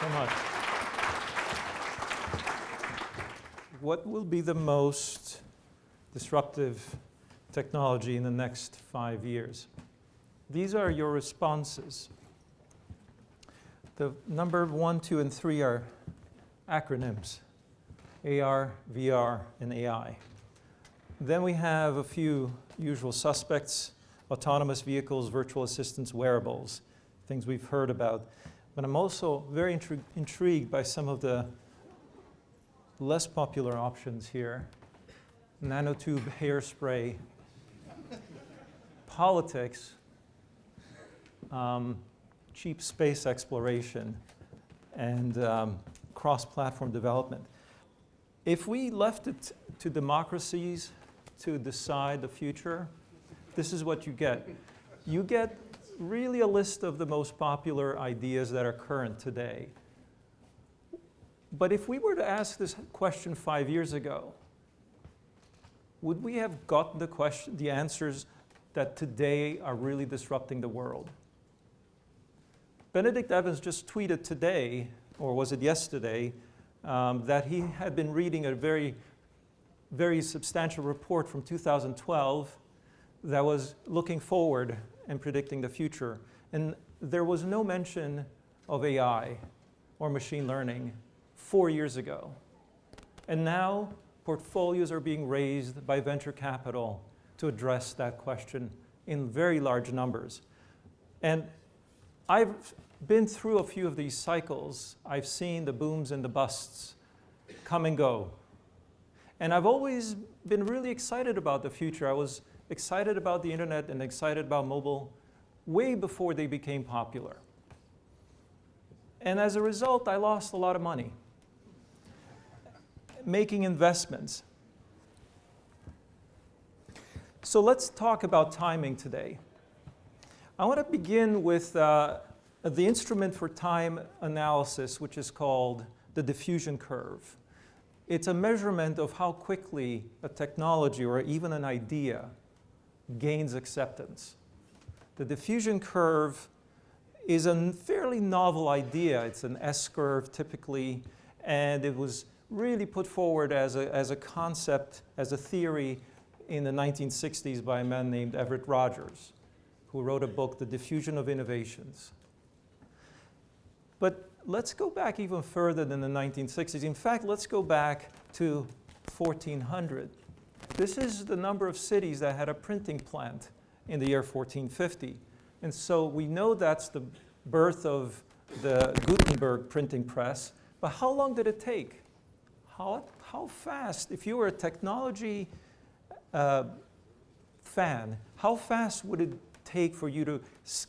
so much. What will be the most disruptive technology in the next 5 years? These are your responses. The number 1, 2, and 3 are acronyms: AR, VR, and AI. Then we have a few usual suspects: autonomous vehicles, virtual assistants, wearables, things we've heard about. But I'm also very intrigued by some of the less popular options here: nanotube hairspray, politics, cheap space exploration, and cross-platform development. If we left it to democracies to decide the future, this is what you get. You get really a list of the most popular ideas that are current today. But if we were to ask this question 5 years ago, would we have gotten the answers that today are really disrupting the world? Benedict Evans just tweeted today, or was it yesterday, that he had been reading a very, very substantial report from 2012 that was looking forward and predicting the future. And there was no mention of AI or machine learning 4 years ago. And now portfolios are being raised by venture capital to address that question in very large numbers. And I've been through a few of these cycles. I've seen the booms and the busts come and go. And I've always been really excited about the future. I was excited about the internet and excited about mobile way before they became popular. And as a result, I lost a lot of money making investments. So let's talk about timing today. I want to begin with the instrument for time analysis, which is called the diffusion curve. It's a measurement of how quickly a technology or even an idea gains acceptance. The diffusion curve is a fairly novel idea. It's an S-curve typically, and it was really put forward as a concept, as a theory in the 1960s by a man named Everett Rogers, who wrote a book, The Diffusion of Innovations. But let's go back even further than the 1960s. In fact, let's go back to 1400. This is the number of cities that had a printing plant in the year 1450. And so we know that's the birth of the Gutenberg printing press. But how long did it take? How fast, if you were a technology fan, how fast would it take for you to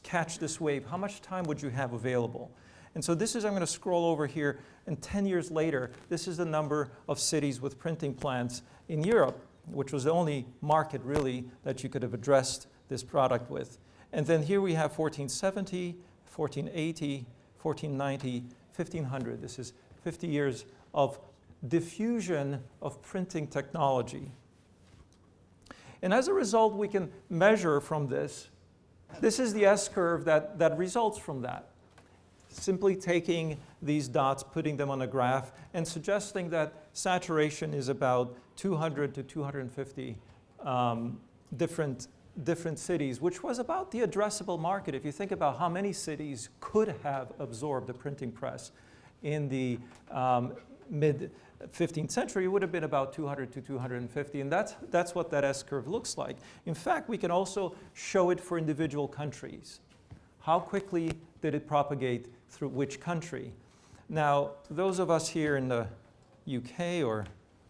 catch this wave? How much time would you have available? And so this is, I'm going to scroll over here, and 10 years later, this is the number of cities with printing plants in Europe, which was the only market really that you could have addressed this product with. And then here we have 1470, 1480, 1490, 1500. This is 50 years of diffusion of printing technology. And as a result, we can measure from this. This is the S-curve that results from that. Simply taking these dots, putting them on a graph, and suggesting that saturation is about 200 to 250 different cities, which was about the addressable market. If you think about how many cities could have absorbed the printing press in the mid-15th century, it would have been about 200 to 250, and that's what that S-curve looks like. In fact, we can also show it for individual countries. How quickly did it propagate through which country? Now, those of us here in the UK or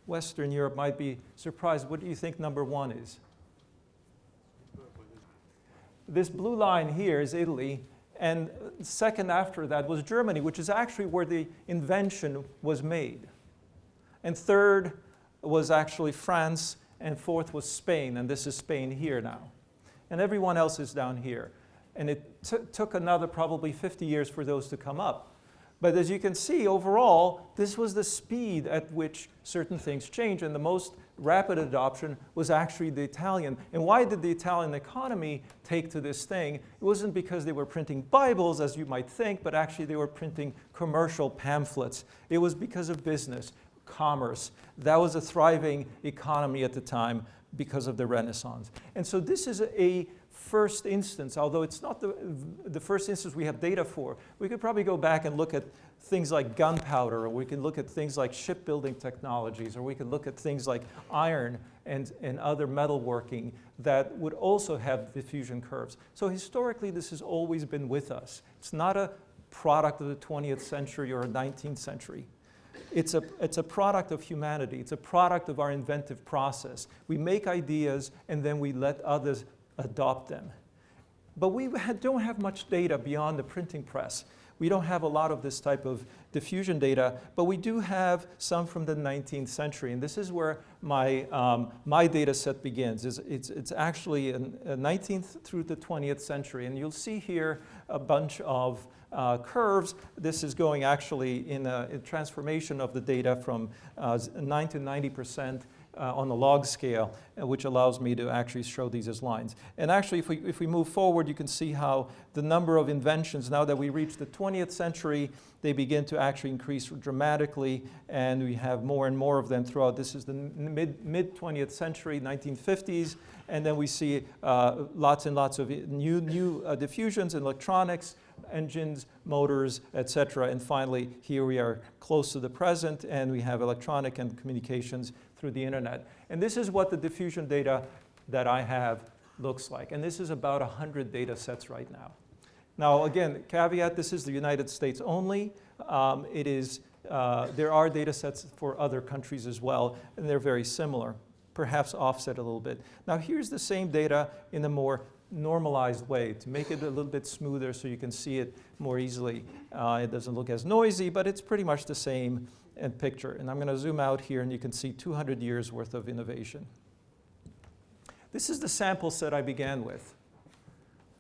Western Europe might be surprised. What do you think number 1 is? This blue line here is Italy, and second after that was Germany, which is actually where the invention was made. And third was actually France, and fourth was Spain, and this is Spain here now. And everyone else is down here. And it took another probably 50 years for those to come up. But as you can see, overall, this was the speed at which certain things change. And the most rapid adoption was actually the Italian. And why did the Italian economy take to this thing? It wasn't because they were printing Bibles, as you might think, but actually they were printing commercial pamphlets. It was because of business, commerce. That was a thriving economy at the time because of the Renaissance. And so this is a first instance, although it's not the first instance we have data for. We could probably go back and look at things like gunpowder, or we can look at things like shipbuilding technologies, or we can look at things like iron and other metalworking that would also have diffusion curves. So historically, this has always been with us. It's not a product of the 20th century or 19th century. It's a product of humanity. It's a product of our inventive process. We make ideas, and then we let others adopt them. But we don't have much data beyond the printing press. We don't have a lot of this type of diffusion data, but we do have some from the 19th century. And this is where my data set begins. It's actually a 19th through the 20th century. And you'll see here a bunch of curves. This is going actually in a transformation of the data from 9 to 90% on the log scale, which allows me to actually show these as lines. And actually, if we move forward, you can see how the number of inventions, now that we reach the 20th century, they begin to actually increase dramatically, and we have more and more of them throughout. This is the mid-20th century, 1950s, and then we see lots and lots of new diffusions in electronics, engines, motors, etc. And finally, here we are close to the present, and we have electronic and communications through the internet. And this is what the diffusion data that I have looks like. And this is about 100 data sets right now. Now, again, caveat, this is the United States only. There are data sets for other countries as well, and they're very similar, perhaps offset a little bit. Now, here's the same data in a more normalized way to make it a little bit smoother so you can see it more easily. It doesn't look as noisy, but it's pretty much the same picture. And I'm going to zoom out here, and you can see 200 years worth of innovation. This is the sample set I began with.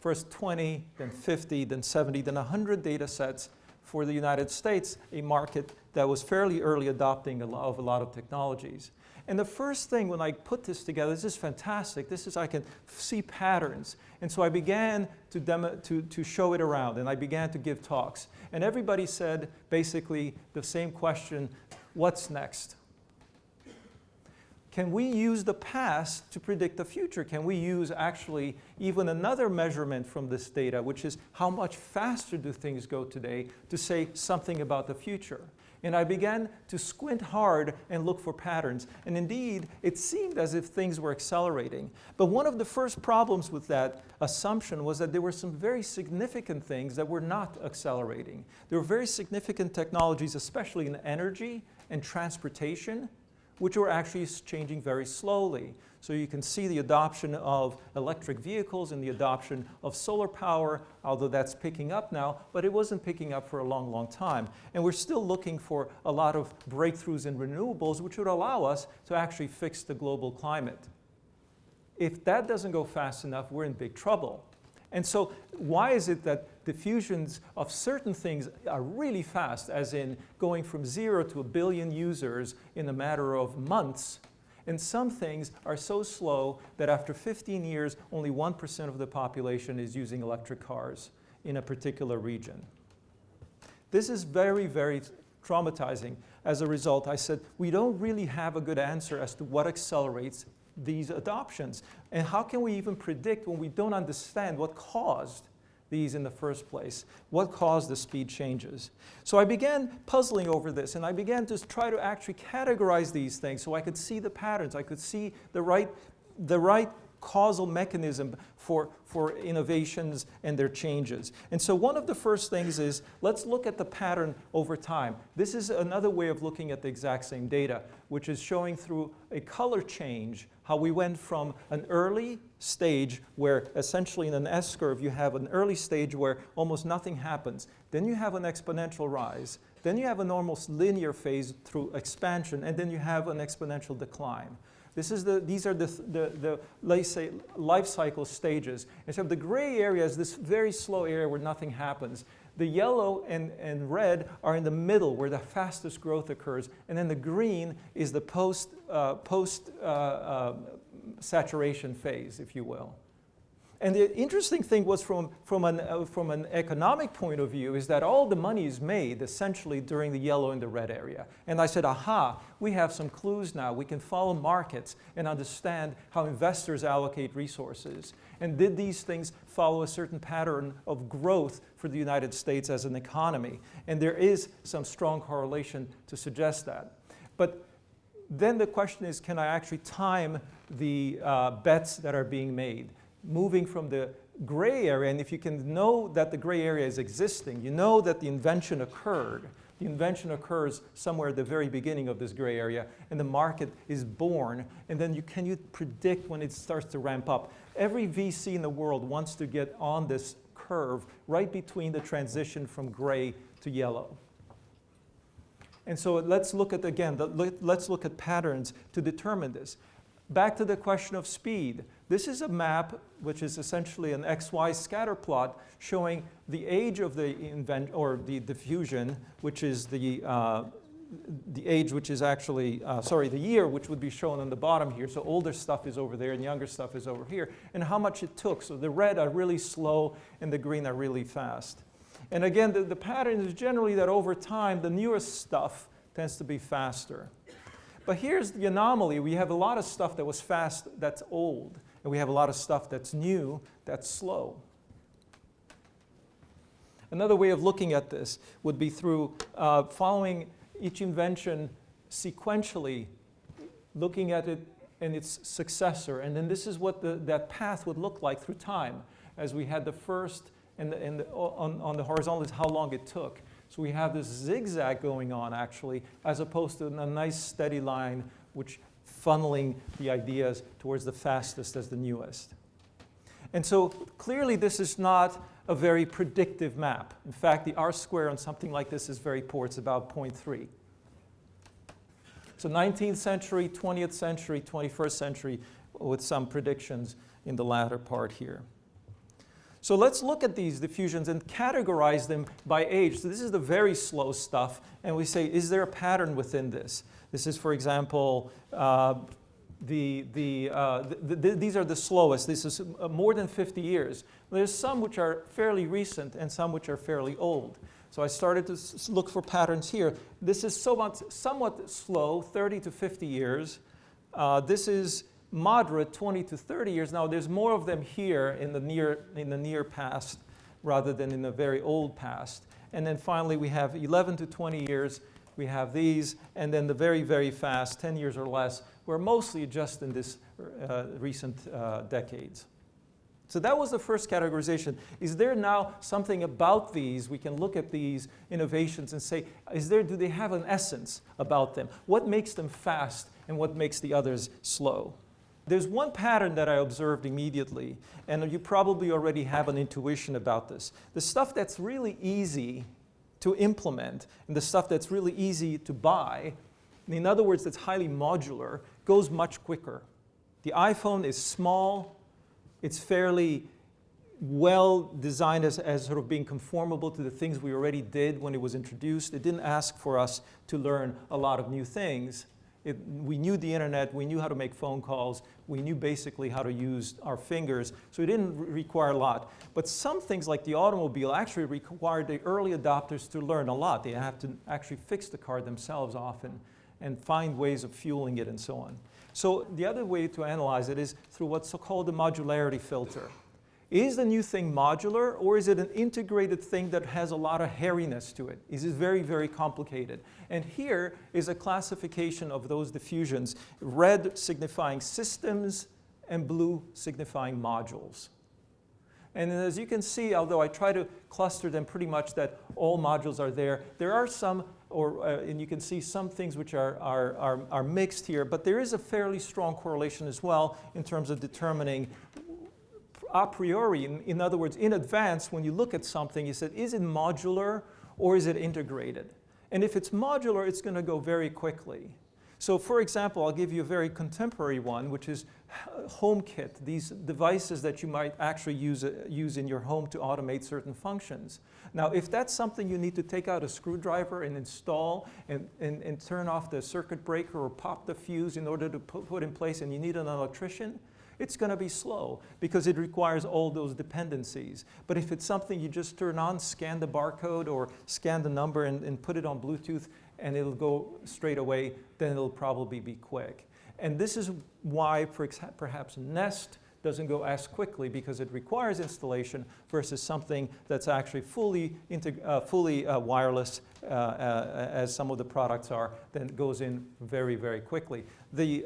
First 20, then 50, then 70, then 100 data sets for the United States, a market that was fairly early adopting a lot of technologies. And the first thing when I put this together, this is fantastic. I can see patterns. And so I began to show it around, and I began to give talks. And everybody said basically the same question: what's next? Can we use the past to predict the future? Can we use actually even another measurement from this data, which is how much faster do things go today, to say something about the future? And I began to squint hard and look for patterns. And indeed, it seemed as if things were accelerating. But one of the first problems with that assumption was that there were some very significant things that were not accelerating. There were very significant technologies, especially in energy and transportation, which were actually changing very slowly. So you can see the adoption of electric vehicles and the adoption of solar power, although that's picking up now, but it wasn't picking up for a long, long time. And we're still looking for a lot of breakthroughs in renewables, which would allow us to actually fix the global climate. If that doesn't go fast enough, we're in big trouble. And so why is it that diffusions of certain things are really fast, as in going from 0 to 1 billion users in a matter of months, and some things are so slow that after 15 years, only 1% of the population is using electric cars in a particular region? This is very, very traumatizing. As a result, I said, we don't really have a good answer as to what accelerates these adoptions. And how can we even predict when we don't understand what caused these in the first place? What caused the speed changes? So I began puzzling over this, and I began to try to actually categorize these things so I could see the patterns. I could see the right causal mechanism for innovations and their changes. And so one of the first things is, let's look at the pattern over time. This is another way of looking at the exact same data, which is showing through a color change how we went from an early stage where essentially in an S-curve you have an early stage where almost nothing happens. Then you have an exponential rise. Then you have a normal linear phase through expansion, and then you have an exponential decline. These are the let's say, life cycle stages. And so the gray area is this very slow area where nothing happens. The yellow and red are in the middle where the fastest growth occurs, and then the green is the post-saturation phase, if you will. And the interesting thing was from an economic point of view is that all the money is made essentially during the yellow and the red area. And I said, aha, we have some clues now. We can follow markets and understand how investors allocate resources. And did these things follow a certain pattern of growth for the United States as an economy? And there is some strong correlation to suggest that. But then the question is, can I actually time the bets that are being made? Moving from the gray area, and if you can know that the gray area is existing, you know that the invention occurred. The invention occurs somewhere at the very beginning of this gray area, and the market is born, and then can you predict when it starts to ramp up? Every VC in the world wants to get on this curve right between the transition from gray to yellow. And so let's look at, again, let's look at patterns to determine this. Back to the question of speed. This is a map which is essentially an XY scatter plot showing the age of the the diffusion, which is the age which is actually, the year which would be shown on the bottom here. So older stuff is over there and younger stuff is over here, and how much it took. So the red are really slow and the green are really fast. And again, the pattern is generally that over time, the newest stuff tends to be faster. But here's the anomaly. We have a lot of stuff that was fast that's old, and we have a lot of stuff that's new that's slow. Another way of looking at this would be through following each invention sequentially, looking at it and its successor. And then this is what that path would look like through time. As we had the first, and on the horizontal is how long it took. So we have this zigzag going on, actually, as opposed to a nice steady line which funneling the ideas towards the fastest as the newest. And so clearly this is not a very predictive map. In fact, the R-square on something like this is very poor. It's about 0.3. So 19th century, 20th century, 21st century, with some predictions in the latter part here. So let's look at these diffusions and categorize them by age. So this is the very slow stuff, and we say, is there a pattern within this? This is, for example, these are the slowest. This is more than 50 years. There's some which are fairly recent and some which are fairly old. So I started to look for patterns here. This is somewhat slow, 30 to 50 years. This is moderate, 20 to 30 years. Now there's more of them here in the near past rather than in the very old past. And then finally we have 11 to 20 years. We have these, and then the very, very fast, 10 years or less, were mostly just in this recent decades. So that was the first categorization. Is there now something about these, we can look at these innovations and say, do they have an essence about them? What makes them fast and what makes the others slow? There's one pattern that I observed immediately, and you probably already have an intuition about this. The stuff that's really easy to implement and the stuff that's really easy to buy, in other words, that's highly modular, goes much quicker. The iPhone is small, it's fairly well designed as sort of being conformable to the things we already did when it was introduced. It didn't ask for us to learn a lot of new things. We knew the internet, we knew how to make phone calls, we knew basically how to use our fingers, so it didn't require a lot. But some things like the automobile actually required the early adopters to learn a lot. They have to actually fix the car themselves often and find ways of fueling it and so on. So the other way to analyze it is through what's called the modularity filter. Is the new thing modular, or is it an integrated thing that has a lot of hairiness to it? Is it very, very complicated? And here is a classification of those diffusions, red signifying systems and blue signifying modules. And as you can see, although I try to cluster them pretty much that all modules are there, there are some, and you can see some things which are mixed here, but there is a fairly strong correlation as well in terms of determining a priori, in other words, in advance, when you look at something, you said, is it modular or is it integrated? And if it's modular, it's going to go very quickly. So for example, I'll give you a very contemporary one, which is HomeKit, these devices that you might actually use in your home to automate certain functions. Now, if that's something you need to take out a screwdriver and install and turn off the circuit breaker or pop the fuse in order to put in place, and you need an electrician, it's going to be slow because it requires all those dependencies. But if it's something you just turn on, scan the barcode or scan the number and put it on Bluetooth and it'll go straight away, then it'll probably be quick. And this is why perhaps Nest doesn't go as quickly, because it requires installation versus something that's actually fully wireless, as some of the products are, then goes in very, very quickly. The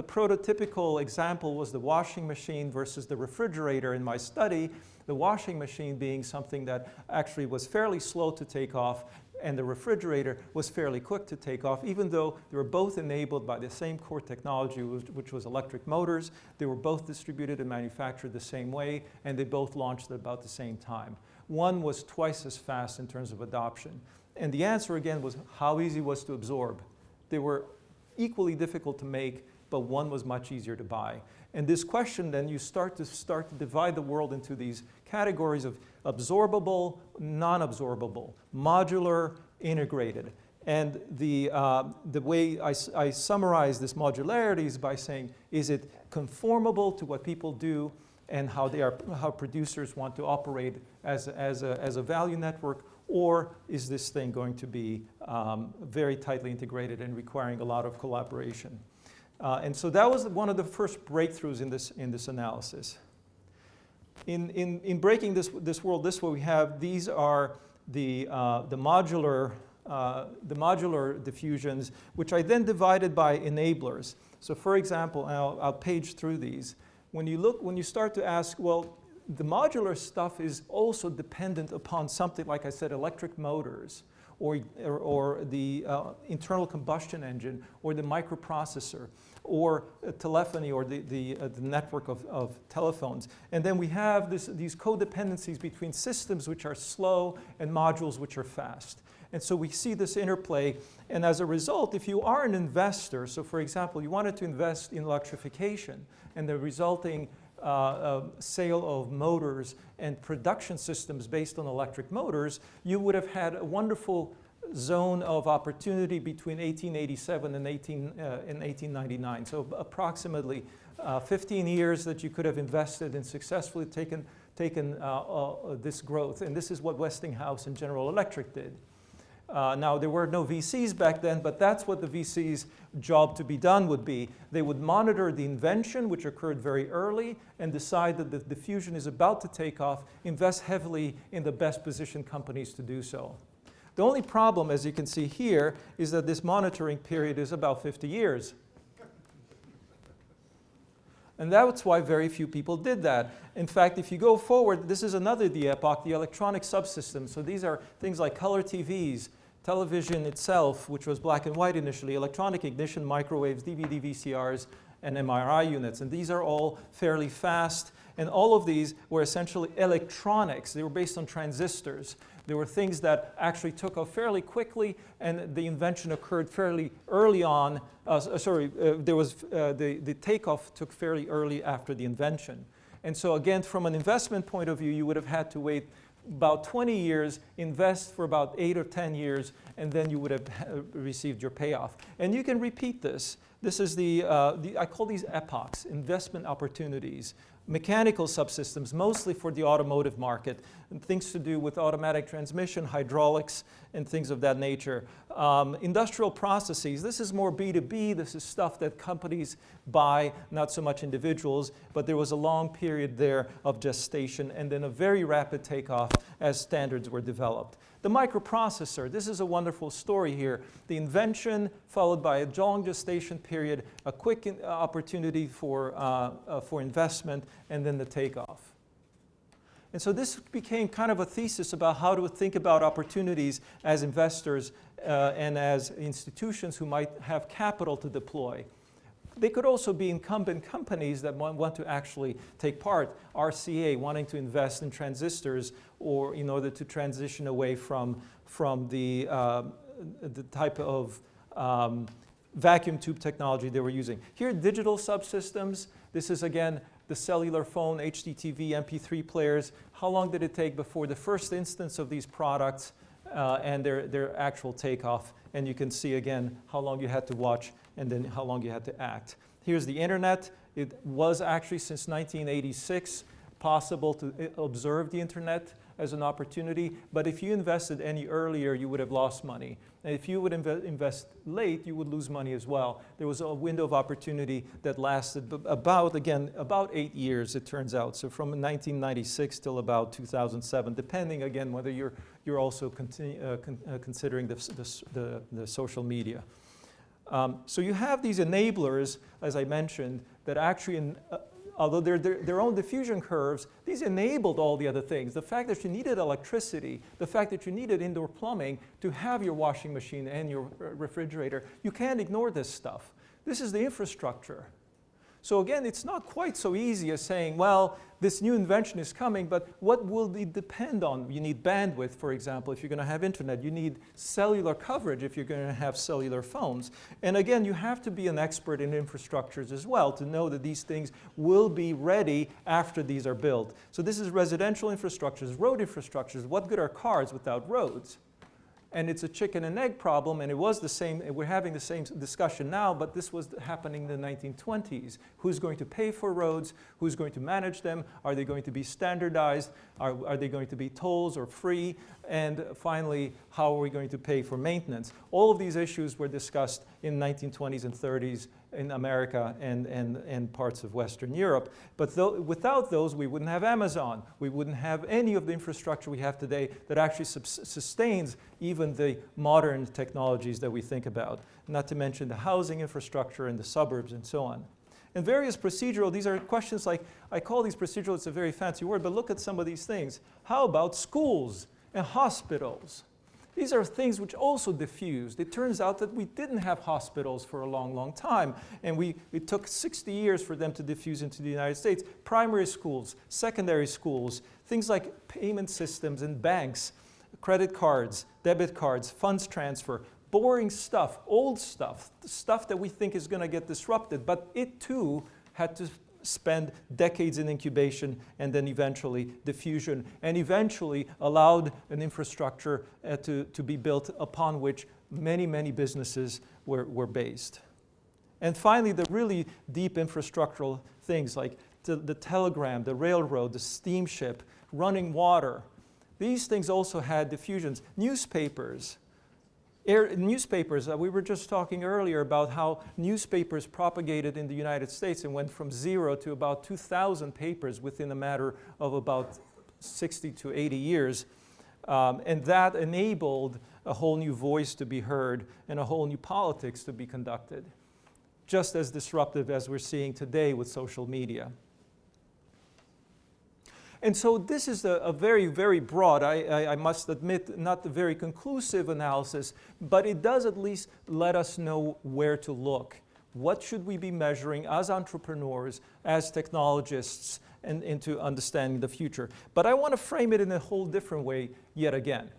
prototypical example was the washing machine versus the refrigerator in my study, the washing machine being something that actually was fairly slow to take off, and the refrigerator was fairly quick to take off, even though they were both enabled by the same core technology, which was electric motors. They were both distributed and manufactured the same way, and they both launched at about the same time. One was twice as fast in terms of adoption. And the answer, again, was how easy was to absorb. They were equally difficult to make, but one was much easier to buy. And this question, then, you start to divide the world into these categories of absorbable, non-absorbable, modular, integrated. And the way I summarize this modularity is by saying, is it conformable to what people do and how producers want to operate as a value network, or is this thing going to be very tightly integrated and requiring a lot of collaboration? And so that was one of the first breakthroughs in this analysis. In breaking this world this way, we have, these are the modular diffusions, which I then divided by enablers. So for example, I'll page through these. When you start to ask, well, the modular stuff is also dependent upon something, like I said, electric motors, or the internal combustion engine, or the microprocessor, or telephony, or the network of telephones. And then we have these codependencies between systems which are slow and modules which are fast. And so we see this interplay, and as a result, if you are an investor, so for example, you wanted to invest in electrification, and the resulting sale of motors and production systems based on electric motors, you would have had a wonderful zone of opportunity between 1887 and 1899. So approximately 15 years that you could have invested and successfully taken this growth. And this is what Westinghouse and General Electric did. Now, there were no VCs back then, but that's what the VC's job to be done would be. They would monitor the invention, which occurred very early, and decide that the diffusion is about to take off, invest heavily in the best positioned companies to do so. The only problem, as you can see here, is that this monitoring period is about 50 years. And that's why very few people did that. In fact, if you go forward, this is another epoch, the electronic subsystems. So these are things like color TVs, television itself, which was black and white initially, electronic ignition, microwaves, DVD, VCRs, and MRI units. And these are all fairly fast. And all of these were essentially electronics. They were based on transistors. There were things that actually took off fairly quickly, and the invention occurred fairly early on. The takeoff took fairly early after the invention. And so again, from an investment point of view, you would have had to wait about 20 years, invest for about 8 or 10 years, and then you would have received your payoff. And you can repeat this. This is I call these epochs, investment opportunities. Mechanical subsystems, mostly for the automotive market, and things to do with automatic transmission, hydraulics, and things of that nature. Industrial processes, this is more B2B, this is stuff that companies buy, not so much individuals, but there was a long period there of gestation and then a very rapid takeoff as standards were developed. The microprocessor, this is a wonderful story here. The invention followed by a long gestation period, a quick opportunity for investment, and then the takeoff. And so this became kind of a thesis about how to think about opportunities as investors and as institutions who might have capital to deploy. They could also be incumbent companies that want to actually take part, RCA, wanting to invest in transistors or in order to transition away from the type of vacuum tube technology they were using. Here, digital subsystems. This is, again, the cellular phone, HDTV, MP3 players. How long did it take before the first instance of these products and their actual takeoff? And you can see, again, how long you had to watch and then how long you had to act. Here's the internet. It was actually, since 1986, possible to observe the internet as an opportunity, but if you invested any earlier, you would have lost money. And if you would invest late, you would lose money as well. There was a window of opportunity that lasted about 8 years, it turns out. So from 1996 till about 2007, depending, again, whether you're also considering the social media. So you have these enablers, as I mentioned, that actually, although they're their own diffusion curves, these enabled all the other things. The fact that you needed electricity, the fact that you needed indoor plumbing to have your washing machine and your refrigerator, you can't ignore this stuff. This is the infrastructure. So again, it's not quite so easy as saying, well, this new invention is coming, but what will it depend on? You need bandwidth, for example, if you're going to have internet. You need cellular coverage if you're going to have cellular phones. And again, you have to be an expert in infrastructures as well to know that these things will be ready after these are built. So this is residential infrastructures, road infrastructures. What good are cars without roads? And it's a chicken and egg problem, and it was the same, we're having the same discussion now, but this was happening in the 1920s. Who's going to pay for roads? Who's going to manage them? Are they going to be standardized? Are they going to be tolls or free? And finally, how are we going to pay for maintenance? All of these issues were discussed in 1920s and 30s in America and parts of Western Europe. But without those, we wouldn't have Amazon. We wouldn't have any of the infrastructure we have today that actually sustains even the modern technologies that we think about, not to mention the housing infrastructure and the suburbs and so on. And various procedural, these are questions like, I call these procedural, it's a very fancy word, but look at some of these things. How about schools and hospitals? These are things which also diffused. It turns out that we didn't have hospitals for a long, long time, and it took 60 years for them to diffuse into the United States. Primary schools, secondary schools, things like payment systems and banks, credit cards, debit cards, funds transfer, boring stuff, old stuff, stuff that we think is going to get disrupted, but it too had to spend decades in incubation and then eventually diffusion, and eventually allowed an infrastructure to be built upon which many, many businesses were based. And finally, the really deep infrastructural things like the telegram, the railroad, the steamship, running water. These things also had diffusions. Newspapers. We were just talking earlier about how newspapers propagated in the United States and went from 0 to about 2,000 papers within a matter of about 60 to 80 years. And that enabled a whole new voice to be heard and a whole new politics to be conducted, just as disruptive as we're seeing today with social media. And so this is a very, very broad, I must admit, not a very conclusive analysis, but it does at least let us know where to look. What should we be measuring as entrepreneurs, as technologists, and into understanding the future? But I want to frame it in a whole different way yet again.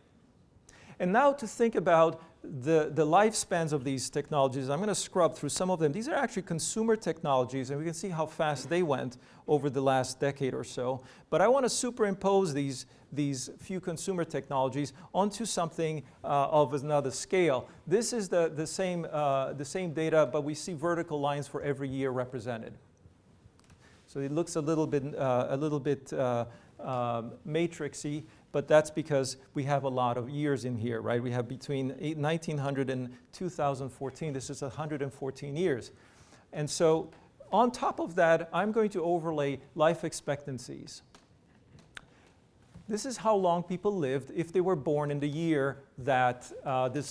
And now to think about the lifespans of these technologies, I'm going to scrub through some of them. These are actually consumer technologies, and we can see how fast they went over the last decade or so. But I want to superimpose these few consumer technologies onto something of another scale. This is the same data, but we see vertical lines for every year represented. So it looks a little bit matrixy, but that's because we have a lot of years in here, right? We have between 1900 and 2014, this is 114 years. And so on top of that, I'm going to overlay life expectancies. This is how long people lived if they were born in the year that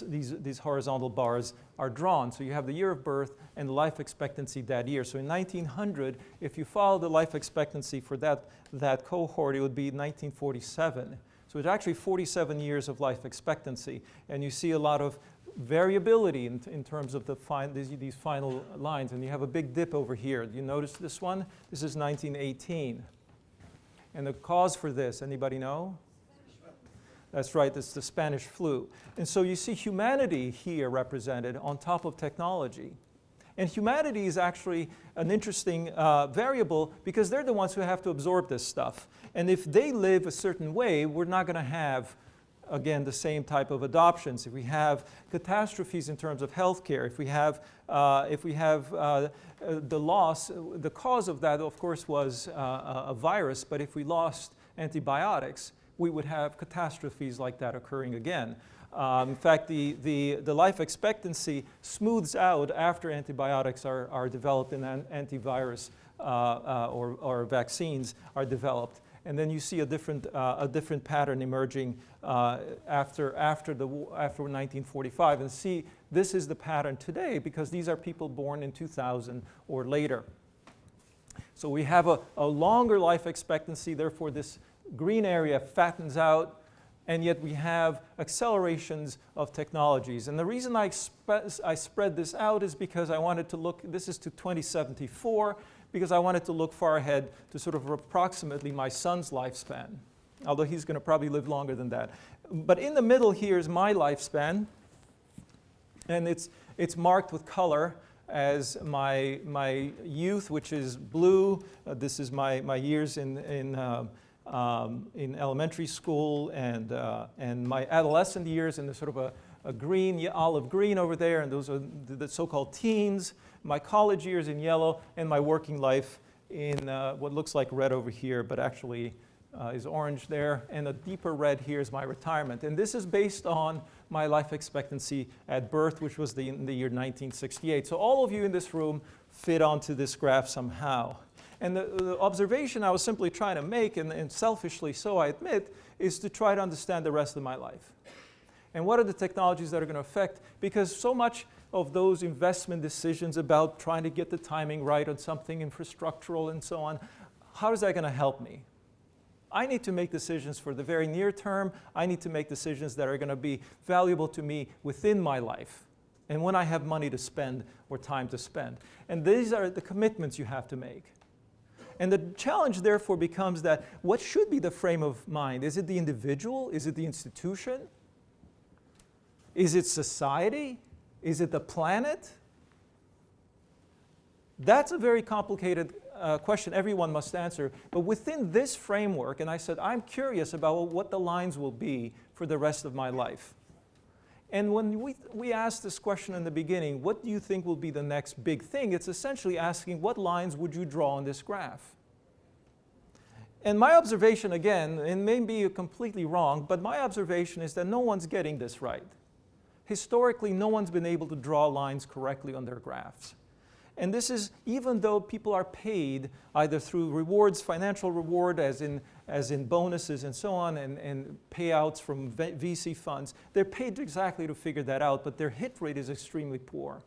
these horizontal bars are drawn. So you have the year of birth and the life expectancy that year. So in 1900, if you follow the life expectancy for that cohort, it would be 1947. So it's actually 47 years of life expectancy. And you see a lot of variability in terms of these final lines. And you have a big dip over here. Do you notice this one? This is 1918. And the cause for this, anybody know? That's right, it's the Spanish flu. And so you see humanity here represented on top of technology. And humanity is actually an interesting variable because they're the ones who have to absorb this stuff. And if they live a certain way, we're not going to have, again, the same type of adoptions. If we have catastrophes in terms of healthcare, if we have the loss, the cause of that, of course, was a virus, but if we lost antibiotics, we would have catastrophes like that occurring again. In fact, the life expectancy smooths out after antibiotics are developed and antivirus or vaccines are developed. And then you see a different pattern emerging after 1945. And see, this is the pattern today because these are people born in 2000 or later. So we have a longer life expectancy, therefore this green area fattens out, and yet we have accelerations of technologies. And the reason I spread this out is because I wanted to look, this is to 2074, because I wanted to look far ahead to sort of approximately my son's lifespan, although he's going to probably live longer than that. But in the middle here is my lifespan, and it's marked with color as my youth, which is blue. This is my years in elementary school, and my adolescent years in the sort of a green, olive green over there, and those are the so-called teens. My college years in yellow, and my working life in what looks like red over here, but actually is orange there, and a deeper red here is my retirement. And this is based on my life expectancy at birth, which was in the year 1968. So all of you in this room fit onto this graph somehow. And the observation I was simply trying to make, and selfishly so I admit, is to try to understand the rest of my life. And what are the technologies that are going to affect? Because so much of those investment decisions about trying to get the timing right on something infrastructural and so on, how is that going to help me? I need to make decisions for the very near term. I need to make decisions that are going to be valuable to me within my life and when I have money to spend or time to spend. And these are the commitments you have to make. And the challenge, therefore, becomes that what should be the frame of mind? Is it the individual? Is it the institution? Is it society? Is it the planet? That's a very complicated question everyone must answer. But within this framework, and I said, I'm curious about what the lines will be for the rest of my life. And when we asked this question in the beginning, what do you think will be the next big thing? It's essentially asking, what lines would you draw on this graph? And my observation, again, and may be completely wrong, but my observation is that no one's getting this right. Historically, no one's been able to draw lines correctly on their graphs. And this is even though people are paid either through rewards, financial reward as in bonuses and so on, and payouts from VC funds, they're paid exactly to figure that out, but their hit rate is extremely poor.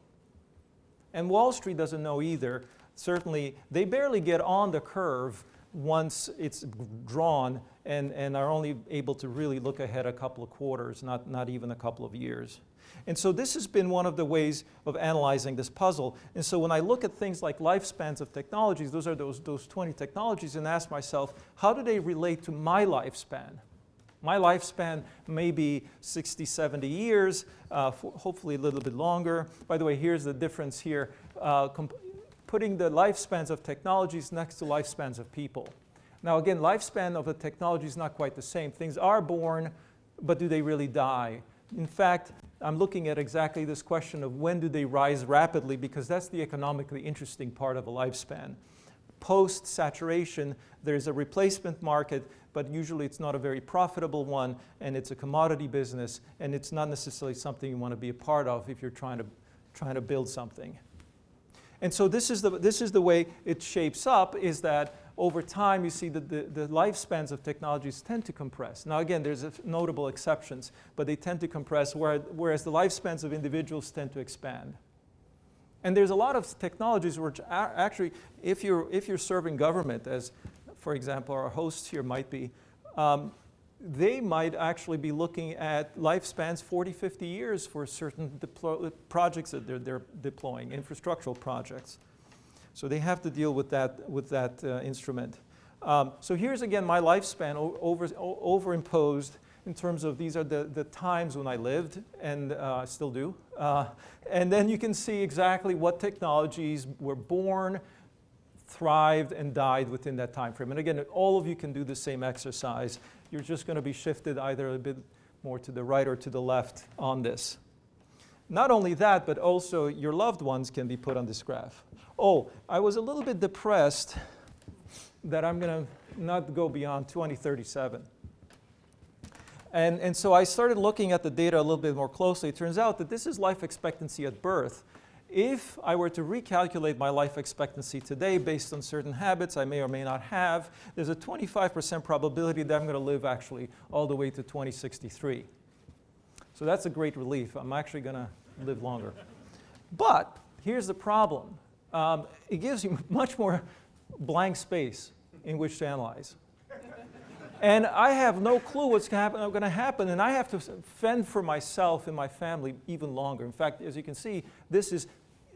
And Wall Street doesn't know either. Certainly, they barely get on the curve once it's drawn and are only able to really look ahead a couple of quarters, not even a couple of years. And so this has been one of the ways of analyzing this puzzle. And so when I look at things like lifespans of technologies, those are those 20 technologies, and ask myself, how do they relate to my lifespan? My lifespan may be 60, 70 years, hopefully a little bit longer. By the way, here's the difference here, putting the lifespans of technologies next to lifespans of people. Now again, lifespan of a technology is not quite the same. Things are born, but do they really die? In fact, I'm looking at exactly this question of when do they rise rapidly, because that's the economically interesting part of a lifespan. Post-saturation, there's a replacement market, but usually it's not a very profitable one, and it's a commodity business, and it's not necessarily something you want to be a part of if you're trying to build something. And so this is the way it shapes up, is that over time you see that the lifespans of technologies tend to compress. Now again, there's notable exceptions, but they tend to compress, whereas the lifespans of individuals tend to expand. And there's a lot of technologies which are actually, if you're serving government, as for example our hosts here might be, they might actually be looking at lifespans 40, 50 years for certain projects that they're deploying, infrastructural projects. So they have to deal with that instrument. So here's again my lifespan overimposed in terms of these are the times when I lived, and still do. And then you can see exactly what technologies were born, thrived, and died within that time frame. And again, all of you can do the same exercise. You're just going to be shifted either a bit more to the right or to the left on this. Not only that, but also your loved ones can be put on this graph. Oh, I was a little bit depressed that I'm going to not go beyond 2037. And so I started looking at the data a little bit more closely. It turns out that this is life expectancy at birth. If I were to recalculate my life expectancy today based on certain habits I may or may not have, there's a 25% probability that I'm going to live actually all the way to 2063. So that's a great relief. I'm actually going to live longer. But here's the problem. It gives you much more blank space in which to analyze. And I have no clue what's going to happen, and I have to fend for myself and my family even longer. In fact, as you can see, this is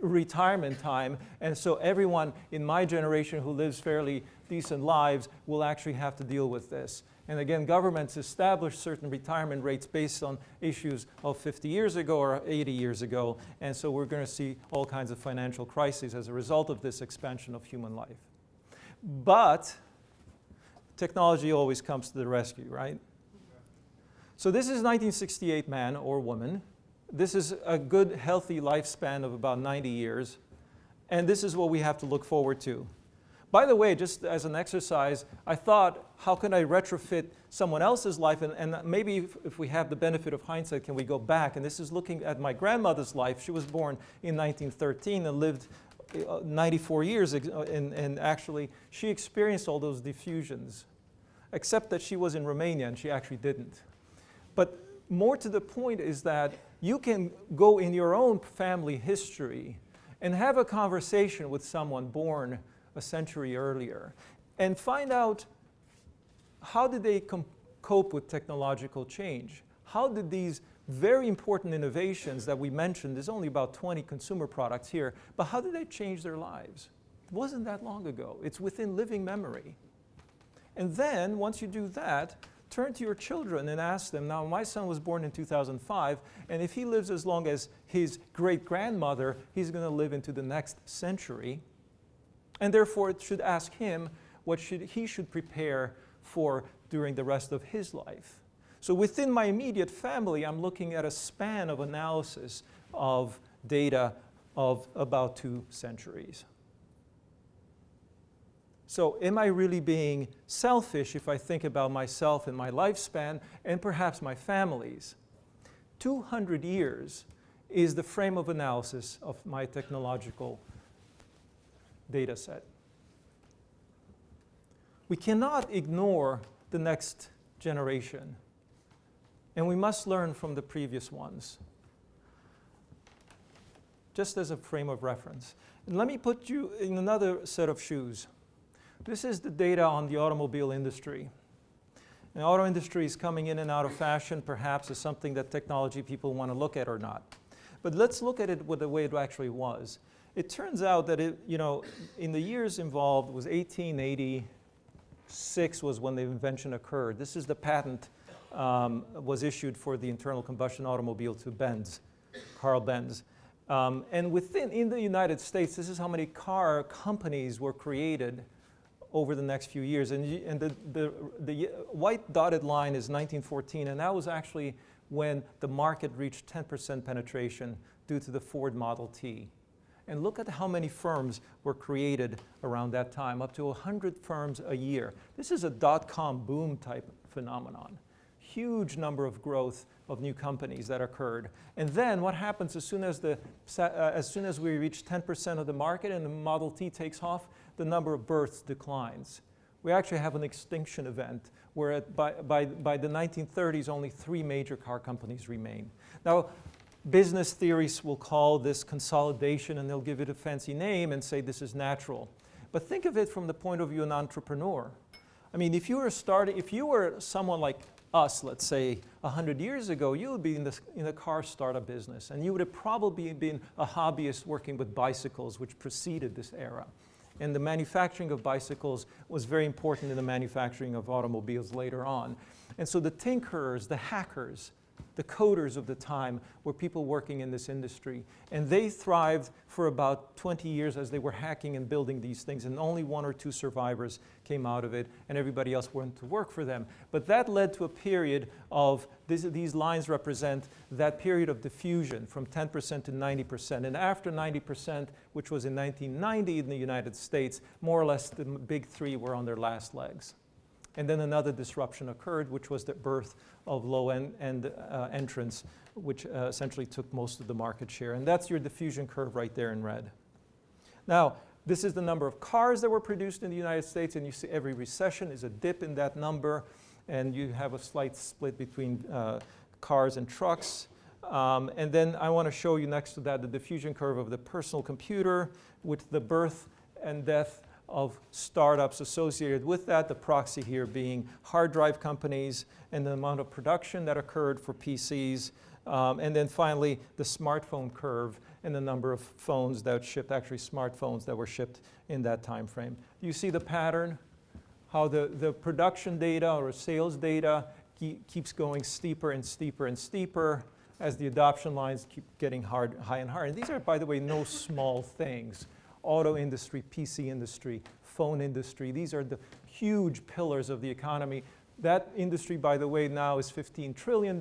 retirement time, and so everyone in my generation who lives fairly decent lives will actually have to deal with this. And again, governments establish certain retirement rates based on issues of 50 years ago or 80 years ago, and so we're going to see all kinds of financial crises as a result of this expansion of human life. But technology always comes to the rescue, right? So this is 1968 man or woman. This is a good, healthy lifespan of about 90 years. And this is what we have to look forward to. By the way, just as an exercise, I thought, how can I retrofit someone else's life? And maybe if we have the benefit of hindsight, can we go back? And this is looking at my grandmother's life. She was born in 1913 and lived 94 years, and actually she experienced all those diffusions, except that she was in Romania and she actually didn't. But more to the point is that you can go in your own family history and have a conversation with someone born a century earlier and find out how did they cope with technological change? How did these very important innovations that we mentioned, there's only about 20 consumer products here, but how did they change their lives? It wasn't that long ago. It's within living memory. And then, once you do that, turn to your children and ask them, now my son was born in 2005, and if he lives as long as his great-grandmother, he's going to live into the next century. And therefore, it should ask him what he should prepare for during the rest of his life. So within my immediate family, I'm looking at a span of analysis of data of about 2 centuries. So am I really being selfish if I think about myself and my lifespan and perhaps my family's? 200 years is the frame of analysis of my technological data set. We cannot ignore the next generation, and we must learn from the previous ones, just as a frame of reference. And let me put you in another set of shoes. This is the data on the automobile industry. The auto industry is coming in and out of fashion, perhaps as something that technology people want to look at or not. But let's look at it with the way it actually was. It turns out that in the years involved was 1886 was when the invention occurred. This is the patent was issued for the internal combustion automobile to Benz, Carl Benz. And in the United States, this is how many car companies were created over the next few years. And the white dotted line is 1914, and that was actually when the market reached 10% penetration due to the Ford Model T. And look at how many firms were created around that time, up to 100 firms a year. This is a dot-com boom type phenomenon. Huge number of growth of new companies that occurred. And then what happens as soon as we reach 10% of the market and the Model T takes off, the number of births declines. We actually have an extinction event where by the 1930s, only 3 major car companies remain. Now, business theories will call this consolidation, and they'll give it a fancy name and say this is natural. But think of it from the point of view of an entrepreneur. I mean, if you were someone like us, let's say 100 years ago, you would be in the car startup business, and you would have probably been a hobbyist working with bicycles, which preceded this era. And the manufacturing of bicycles was very important in the manufacturing of automobiles later on. And so the tinkerers, the hackers, the coders of the time were people working in this industry. And they thrived for about 20 years as they were hacking and building these things. And only 1 or 2 survivors came out of it, and everybody else went to work for them. But that led to a period of, these lines represent that period of diffusion from 10% to 90%. And after 90%, which was in 1990 in the United States, more or less the big 3 were on their last legs. And then another disruption occurred, which was the birth of low-end entrants, which essentially took most of the market share. And that's your diffusion curve right there in red. Now, this is the number of cars that were produced in the United States, and you see every recession is a dip in that number, and you have a slight split between cars and trucks. And then I want to show you next to that the diffusion curve of the personal computer with the birth and death of startups associated with that, the proxy here being hard drive companies and the amount of production that occurred for PCs. And then finally, the smartphone curve and the number of phones that shipped, actually smartphones that were shipped in that time frame. You see the pattern, how the production data or sales data keeps going steeper and steeper and steeper as the adoption lines keep getting higher and higher. And these are, by the way, no small things. Auto industry, PC industry, phone industry. These are the huge pillars of the economy. That industry, by the way, now is $15 trillion.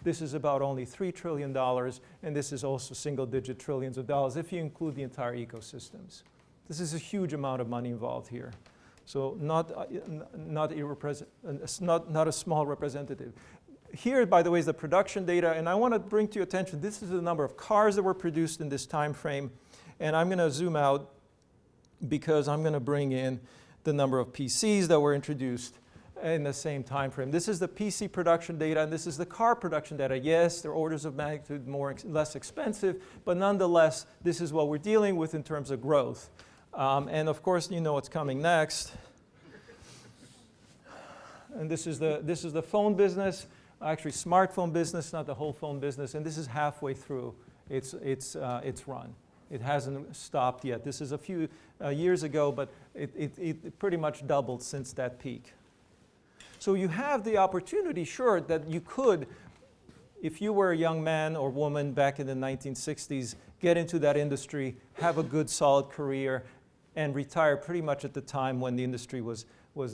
This is about only $3 trillion, and this is also single-digit trillions of dollars if you include the entire ecosystems. This is a huge amount of money involved here. So not a small representative. Here, by the way, is the production data, and I want to bring to your attention, this is the number of cars that were produced in this time frame. And I'm going to zoom out because I'm going to bring in the number of PCs that were introduced in the same time frame. This is the PC production data, and this is the car production data. Yes, they're orders of magnitude less expensive, but nonetheless, this is what we're dealing with in terms of growth. And of course, you know what's coming next. And this is the phone business, actually smartphone business, not the whole phone business. And this is halfway through its run. It hasn't stopped yet. This is a few years ago, but it pretty much doubled since that peak. So you have the opportunity, sure, that you could, if you were a young man or woman back in the 1960s, get into that industry, have a good, solid career, and retire pretty much at the time when the industry was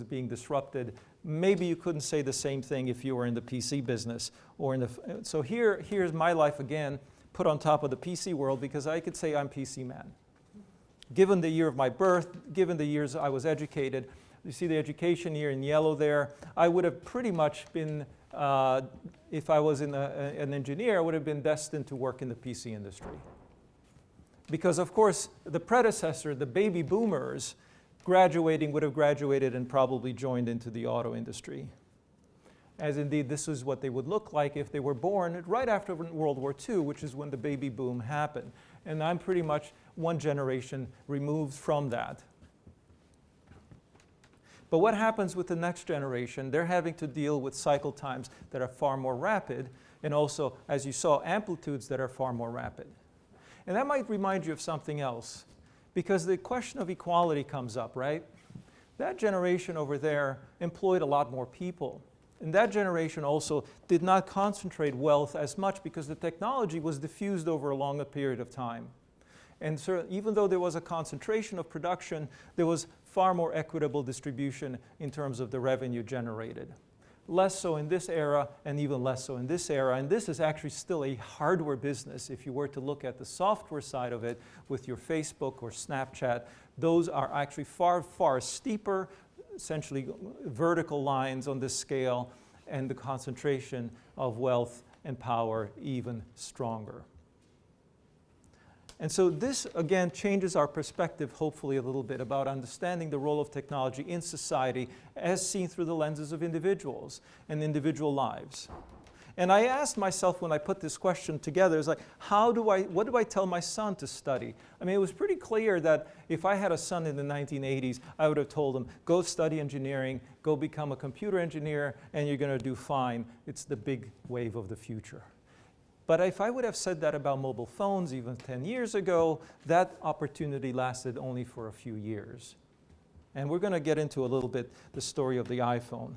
being disrupted. Maybe you couldn't say the same thing if you were in the PC business. So here's my life again, put on top of the PC world, because I could say I'm PC man. Given the year of my birth, given the years I was educated, you see the education year in yellow there, I would have pretty much been, if I was an engineer, I would have been destined to work in the PC industry. Because of course, the predecessor, the baby boomers, would have graduated and probably joined into the auto industry. As indeed, this is what they would look like if they were born right after World War II, which is when the baby boom happened. And I'm pretty much one generation removed from that. But what happens with the next generation? They're having to deal with cycle times that are far more rapid, and also, as you saw, amplitudes that are far more rapid. And that might remind you of something else, because the question of equality comes up, right? That generation over there employed a lot more people. And that generation also did not concentrate wealth as much because the technology was diffused over a longer period of time. And so even though there was a concentration of production, there was far more equitable distribution in terms of the revenue generated. Less so in this era, and even less so in this era. And this is actually still a hardware business. If you were to look at the software side of it with your Facebook or Snapchat, those are actually far, far steeper, essentially vertical lines on this scale, and the concentration of wealth and power even stronger. And so this, again, changes our perspective, hopefully, a little bit about understanding the role of technology in society as seen through the lenses of individuals and individual lives. And I asked myself when I put this question together, it's like, what do I tell my son to study? I mean, it was pretty clear that if I had a son in the 1980s, I would have told him, go study engineering, go become a computer engineer, and you're going to do fine. It's the big wave of the future. But if I would have said that about mobile phones even 10 years ago, that opportunity lasted only for a few years. And we're going to get into a little bit the story of the iPhone.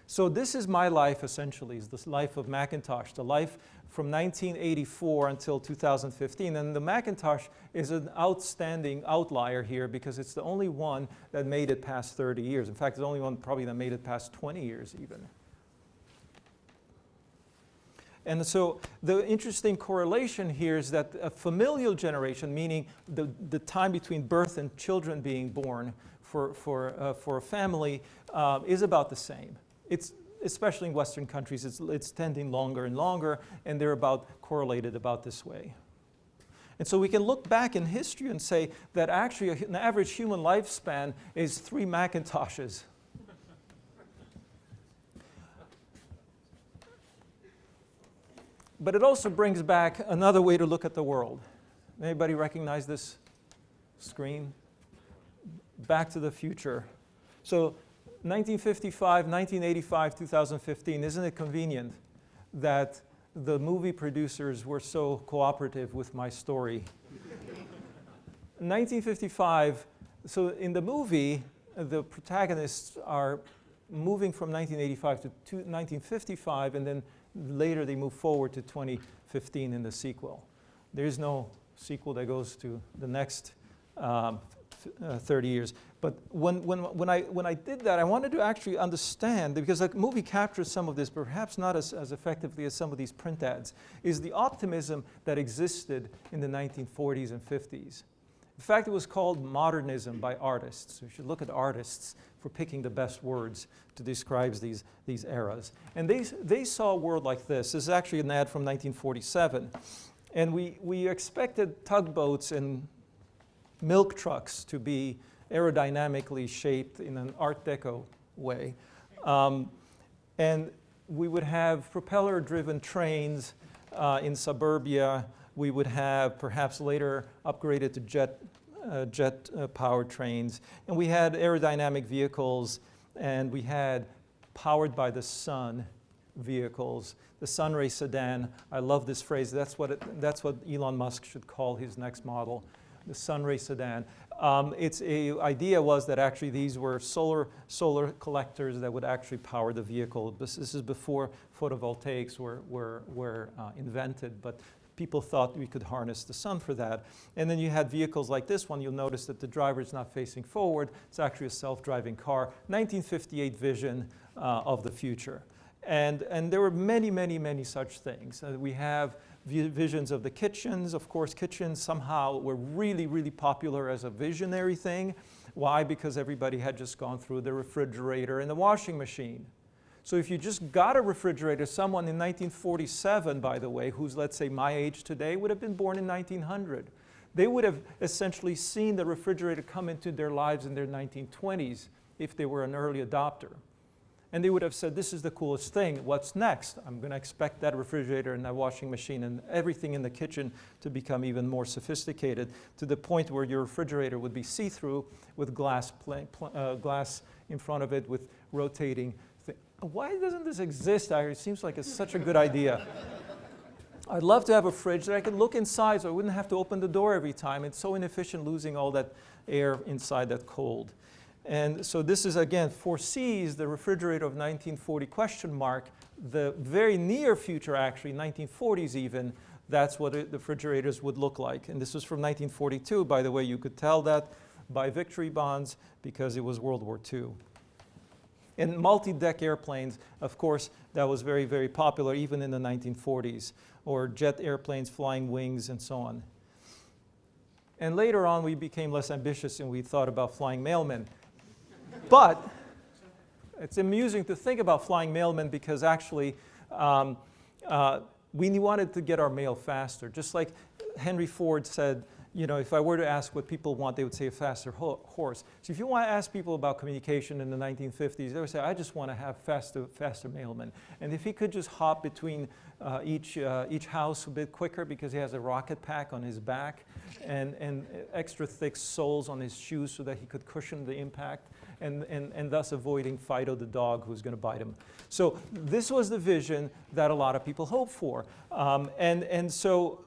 So this is my life, essentially, is this life of Macintosh, the life from 1984 until 2015. And the Macintosh is an outstanding outlier here because it's the only one that made it past 30 years. In fact, it's the only one probably that made it past 20 years even. And so the interesting correlation here is that a familial generation, meaning the time between birth and children being born for a family, is about the same. It's, especially in Western countries, it's tending longer and longer, and they're about correlated about this way. And so we can look back in history and say that actually an average human lifespan is 3 Macintoshes. But it also brings back another way to look at the world. Anybody recognize this screen? Back to the Future. So 1955, 1985, 2015, isn't it convenient that the movie producers were so cooperative with my story? 1955, so in the movie, the protagonists are moving from 1985 to 1955, and then later they move forward to 2015 in the sequel. There is no sequel that goes to the next 30 years. But when I did that, I wanted to actually understand, because the movie captures some of this, perhaps not as effectively as some of these print ads, is the optimism that existed in the 1940s and 50s. In fact, it was called modernism by artists. You should look at artists for picking the best words to describe these eras. And they saw a world like this. This is actually an ad from 1947. And we expected tugboats and milk trucks to be aerodynamically shaped in an Art Deco way. And we would have propeller-driven trains in suburbia. We would have perhaps later upgraded to jet-powered trains. And we had aerodynamic vehicles, and we had powered by the sun vehicles. The Sunray sedan, I love this phrase. That's what Elon Musk should call his next model, the Sunray sedan. Idea was that actually these were solar collectors that would actually power the vehicle. This is before photovoltaics were invented, but people thought we could harness the sun for that. And then you had vehicles like this one. You'll notice that the driver is not facing forward. It's actually a self-driving car. 1958 vision of the future. And there were many, many, many such things. We have visions of the kitchens. Of course, kitchens somehow were really, really popular as a visionary thing. Why? Because everybody had just gone through the refrigerator and the washing machine. So if you just got a refrigerator, someone in 1947, by the way, who's, let's say, my age today, would have been born in 1900. They would have essentially seen the refrigerator come into their lives in their 1920s if they were an early adopter. And they would have said, this is the coolest thing. What's next? I'm going to expect that refrigerator and that washing machine and everything in the kitchen to become even more sophisticated, to the point where your refrigerator would be see-through with glass in front of it with rotating. Why doesn't this exist? It seems like it's such a good idea. I'd love to have a fridge that I could look inside so I wouldn't have to open the door every time. It's so inefficient losing all that air inside that cold. And so this is, again, foresees the refrigerator of 1940 question mark, the very near future, actually, 1940s even, that's what the refrigerators would look like. And this was from 1942, by the way. You could tell that by victory bonds because it was World War II. And multi-deck airplanes, of course, that was very, very popular even in the 1940s, or jet airplanes, flying wings, and so on. And later on, we became less ambitious and we thought about flying mailmen. But it's amusing to think about flying mailmen because actually we wanted to get our mail faster. Just like Henry Ford said, you know, if I were to ask what people want, they would say a faster horse. So if you want to ask people about communication in the 1950s, they would say, I just want to have faster mailmen. And if he could just hop between each house a bit quicker because he has a rocket pack on his back and extra thick soles on his shoes so that he could cushion the impact and thus avoiding Fido the dog who's going to bite him. So this was the vision that a lot of people hoped for. And so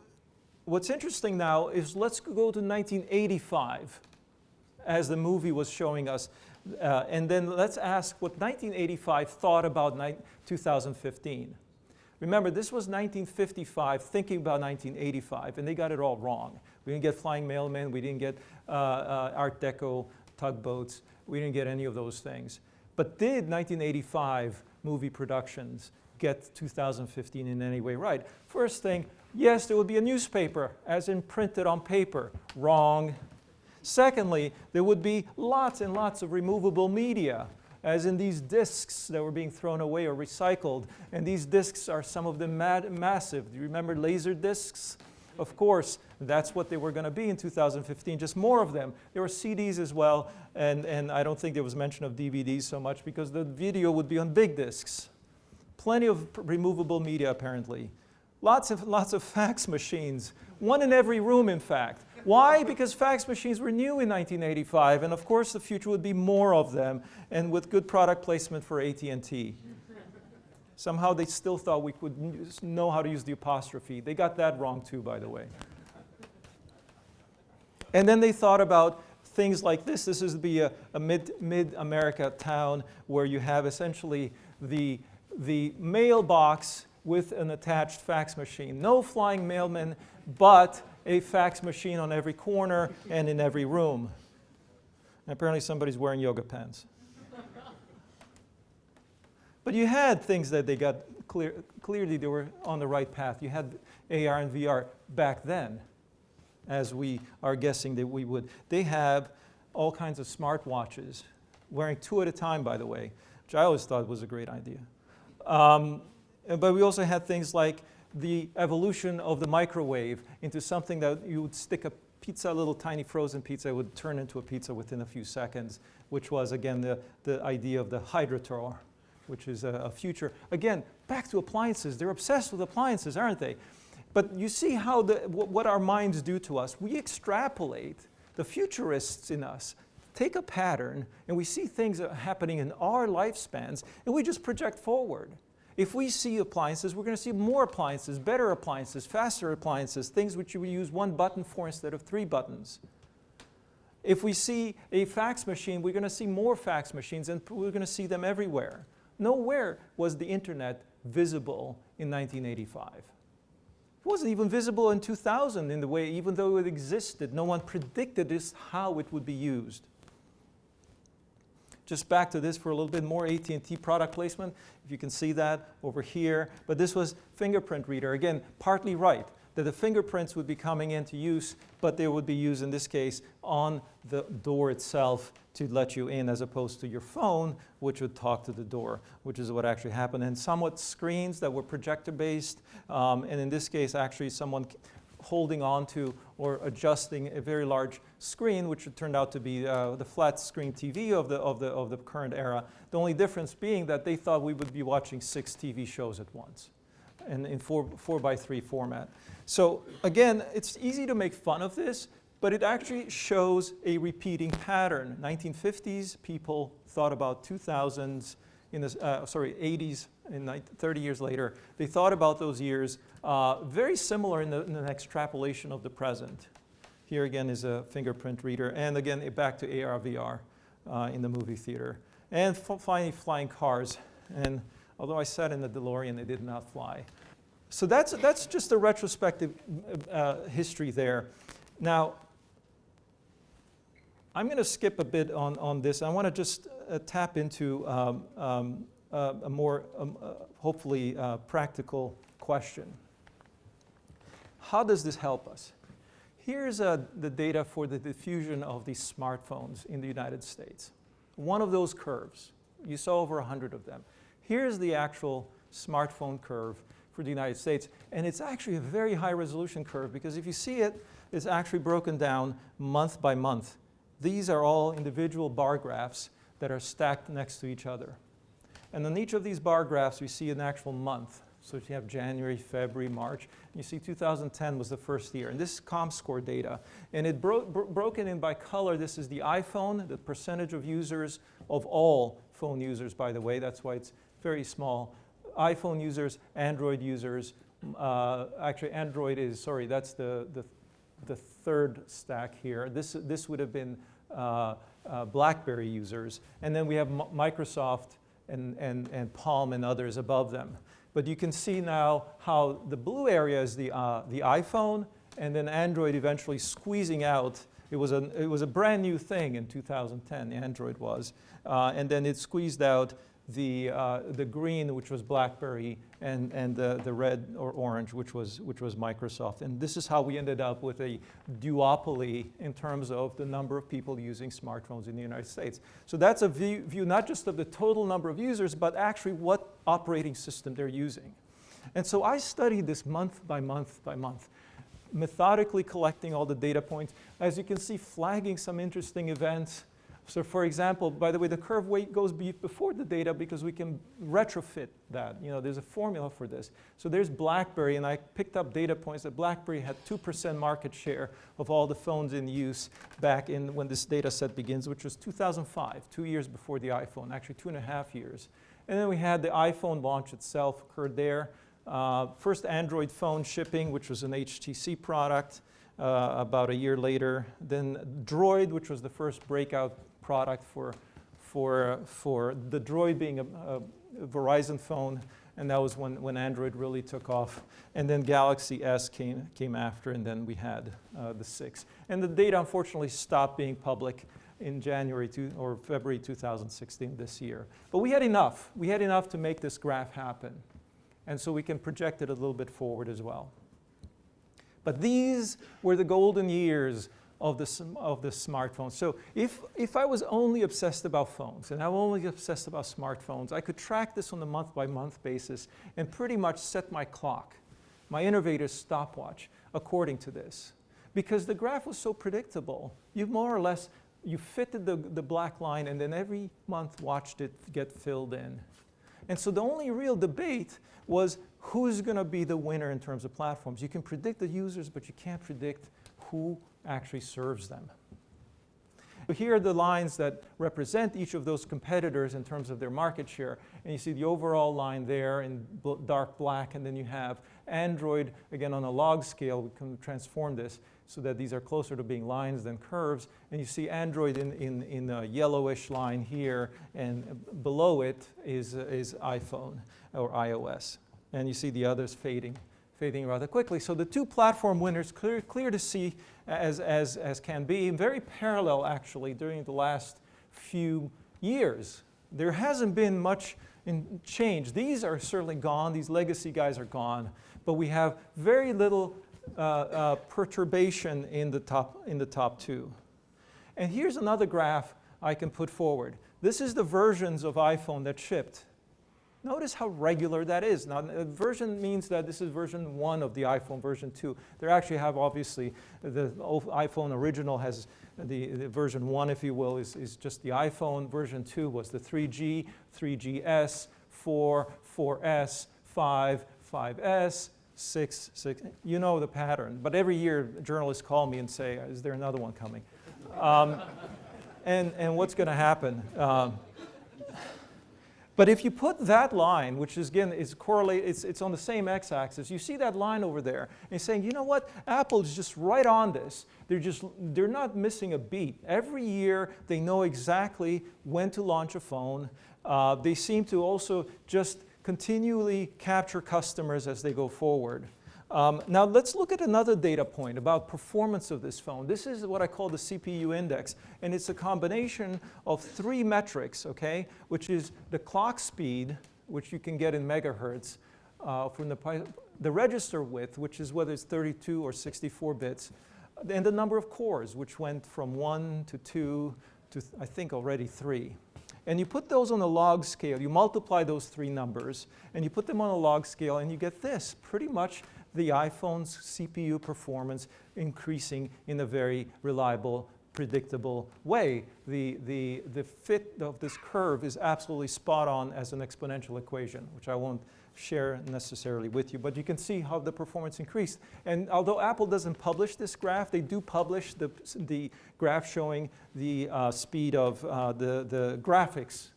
what's interesting now is let's go to 1985, as the movie was showing us. And then let's ask what 1985 thought about 2015. Remember, this was 1955 thinking about 1985, and they got it all wrong. We didn't get flying mailmen, we didn't get Art Deco tugboats, we didn't get any of those things. But did 1985 movie productions get 2015 in any way right? First thing, yes, there would be a newspaper, as in printed on paper. Wrong. Secondly, there would be lots and lots of removable media, as in these discs that were being thrown away or recycled. And these discs are some of them massive. Do you remember laser discs? Of course, that's what they were going to be in 2015, just more of them. There were CDs as well, and I don't think there was mention of DVDs so much because the video would be on big discs. Plenty of removable media, apparently. Lots of fax machines. One in every room, in fact. Why? Because fax machines were new in 1985, and of course the future would be more of them, and with good product placement for AT&T. Somehow they still thought we could know how to use the apostrophe. They got that wrong too, by the way. And then they thought about things like this. This is a mid-America town where you have essentially the mailbox with an attached fax machine. No flying mailman, but a fax machine on every corner and in every room. And apparently somebody's wearing yoga pants. But you had things that they got clearly they were on the right path. You had AR and VR back then, as we are guessing that we would. They have all kinds of smartwatches, wearing 2 at a time, by the way, which I always thought was a great idea. But we also had things like the evolution of the microwave into something that you would stick a pizza, a little tiny frozen pizza, would turn into a pizza within a few seconds, which was, again, the idea of the hydrator, which is a future. Again, back to appliances. They're obsessed with appliances, aren't they? But you see how what our minds do to us. We extrapolate. The futurists in us take a pattern, and we see things happening in our lifespans, and we just project forward. If we see appliances, we're going to see more appliances, better appliances, faster appliances, things which you would use 1 button for instead of 3 buttons. If we see a fax machine, we're going to see more fax machines, and we're going to see them everywhere. Nowhere was the internet visible in 1985. It wasn't even visible in 2000 in the way, even though it existed, no one predicted this, how it would be used. Just back to this for a little bit more, AT&T product placement, if you can see that over here. But this was fingerprint reader. Again, partly right, that the fingerprints would be coming into use, but they would be used in this case on the door itself to let you in, as opposed to your phone, which would talk to the door, which is what actually happened. And somewhat screens that were projector-based, and in this case, actually someone holding on to or adjusting a very large screen, which turned out to be the flat screen TV of the current era. The only difference being that they thought we would be watching 6 TV shows at once, and in 4x3 format. So again, it's easy to make fun of this, but it actually shows a repeating pattern. 1950s, people thought about 2000s, 80s, and 30 years later. They thought about those years very similar in the extrapolation of the present. Here again is a fingerprint reader, and again, back to AR, VR in the movie theater. And finally, flying cars. And although I sat in the DeLorean, it did not fly. So that's just a retrospective history there. Now, I'm going to skip a bit on this. I want to just tap into a more, hopefully, practical question. How does this help us? Here's the data for the diffusion of these smartphones in the United States. One of those curves. You saw over 100 of them. Here's the actual smartphone curve for the United States. And it's actually a very high resolution curve, because if you see it, it's actually broken down month by month. These are all individual bar graphs that are stacked next to each other. And on each of these bar graphs, we see an actual month. So if you have January, February, March, you see 2010 was the first year. And this is ComScore data. And it broken in by color. This is the iPhone, the percentage of users of all phone users, by the way. That's why it's very small. iPhone users, Android users. Actually, Android is, sorry, that's the third stack here. This would have been BlackBerry users. And then we have Microsoft and Palm and others above them. But you can see now how the blue area is the iPhone, and then Android eventually squeezing out. It was a brand new thing in 2010, Android was. And then it squeezed out the green, which was BlackBerry, and the red or orange, which was Microsoft. And this is how we ended up with a duopoly in terms of the number of people using smartphones in the United States. So that's a view not just of the total number of users, but actually what operating system they're using. And so I studied this month by month by month, methodically collecting all the data points. As you can see, flagging some interesting events. So for example, by the way, the curve weight goes before the data because we can retrofit that. You know, there's a formula for this. So there's BlackBerry, and I picked up data points that BlackBerry had 2% market share of all the phones in use back in when this data set begins, which was 2005, 2 years before the iPhone, actually 2.5 years. And then we had the iPhone launch itself occurred there. First Android phone shipping, which was an HTC product, about a year later. Then Droid, which was the first breakout product for the Droid being a Verizon phone, and that was when Android really took off. And then Galaxy S came after, and then we had the 6. And the data unfortunately stopped being public in January or February 2016 this year. But we had enough. We had enough to make this graph happen. And so we can project it a little bit forward as well. But these were the golden years of the smartphone. So if I was only obsessed about phones, and I'm only obsessed about smartphones, I could track this on a month-by-month basis and pretty much set my clock, my Innovator stopwatch, according to this. Because the graph was so predictable, you more or less, you fitted the black line, and then every month watched it get filled in. And so the only real debate was who's going to be the winner in terms of platforms. You can predict the users, but you can't predict who actually serves them. So here are the lines that represent each of those competitors in terms of their market share. And you see the overall line there in dark black, and then you have Android, again on a log scale. We can transform this so that these are closer to being lines than curves. And you see Android in a yellowish line here, and below it is iPhone or iOS. And you see the others fading rather quickly. So the two platform winners, clear to see as can be, very parallel actually during the last few years. There hasn't been much change. These are certainly gone. These legacy guys are gone. But we have very little perturbation in the top two. And here's another graph I can put forward. This is the versions of iPhone that shipped. Notice how regular that is. Now, version means that this is version 1 of the iPhone, version 2. They actually have, obviously, the iPhone original has the version 1, if you will, is just the iPhone. Version 2 was the 3G, 3GS, 4, 4S, 5, 5S, 6. You know the pattern. But every year, journalists call me and say, is there another one coming? And what's going to happen? But if you put that line, which is, again, is correlated, it's on the same x-axis, you see that line over there, and you're saying, you know what, Apple is just right on this. They're not missing a beat. Every year, they know exactly when to launch a phone. They seem to also just continually capture customers as they go forward. Now let's look at another data point about performance of this phone. This is what I call the CPU index, and it's a combination of 3 metrics, okay, which is the clock speed, which you can get in megahertz, from the register width, which is whether it's 32 or 64 bits, and the number of cores, which went from 1 to 2 to, I think, already 3. And you put those on a log scale, you multiply those 3 numbers, and you put them on a log scale, and you get this, pretty much the iPhone's CPU performance increasing in a very reliable, predictable way. The fit of this curve is absolutely spot on as an exponential equation, which I won't share necessarily with you, but you can see how the performance increased. And although Apple doesn't publish this graph, they do publish the graph showing the speed of the graphics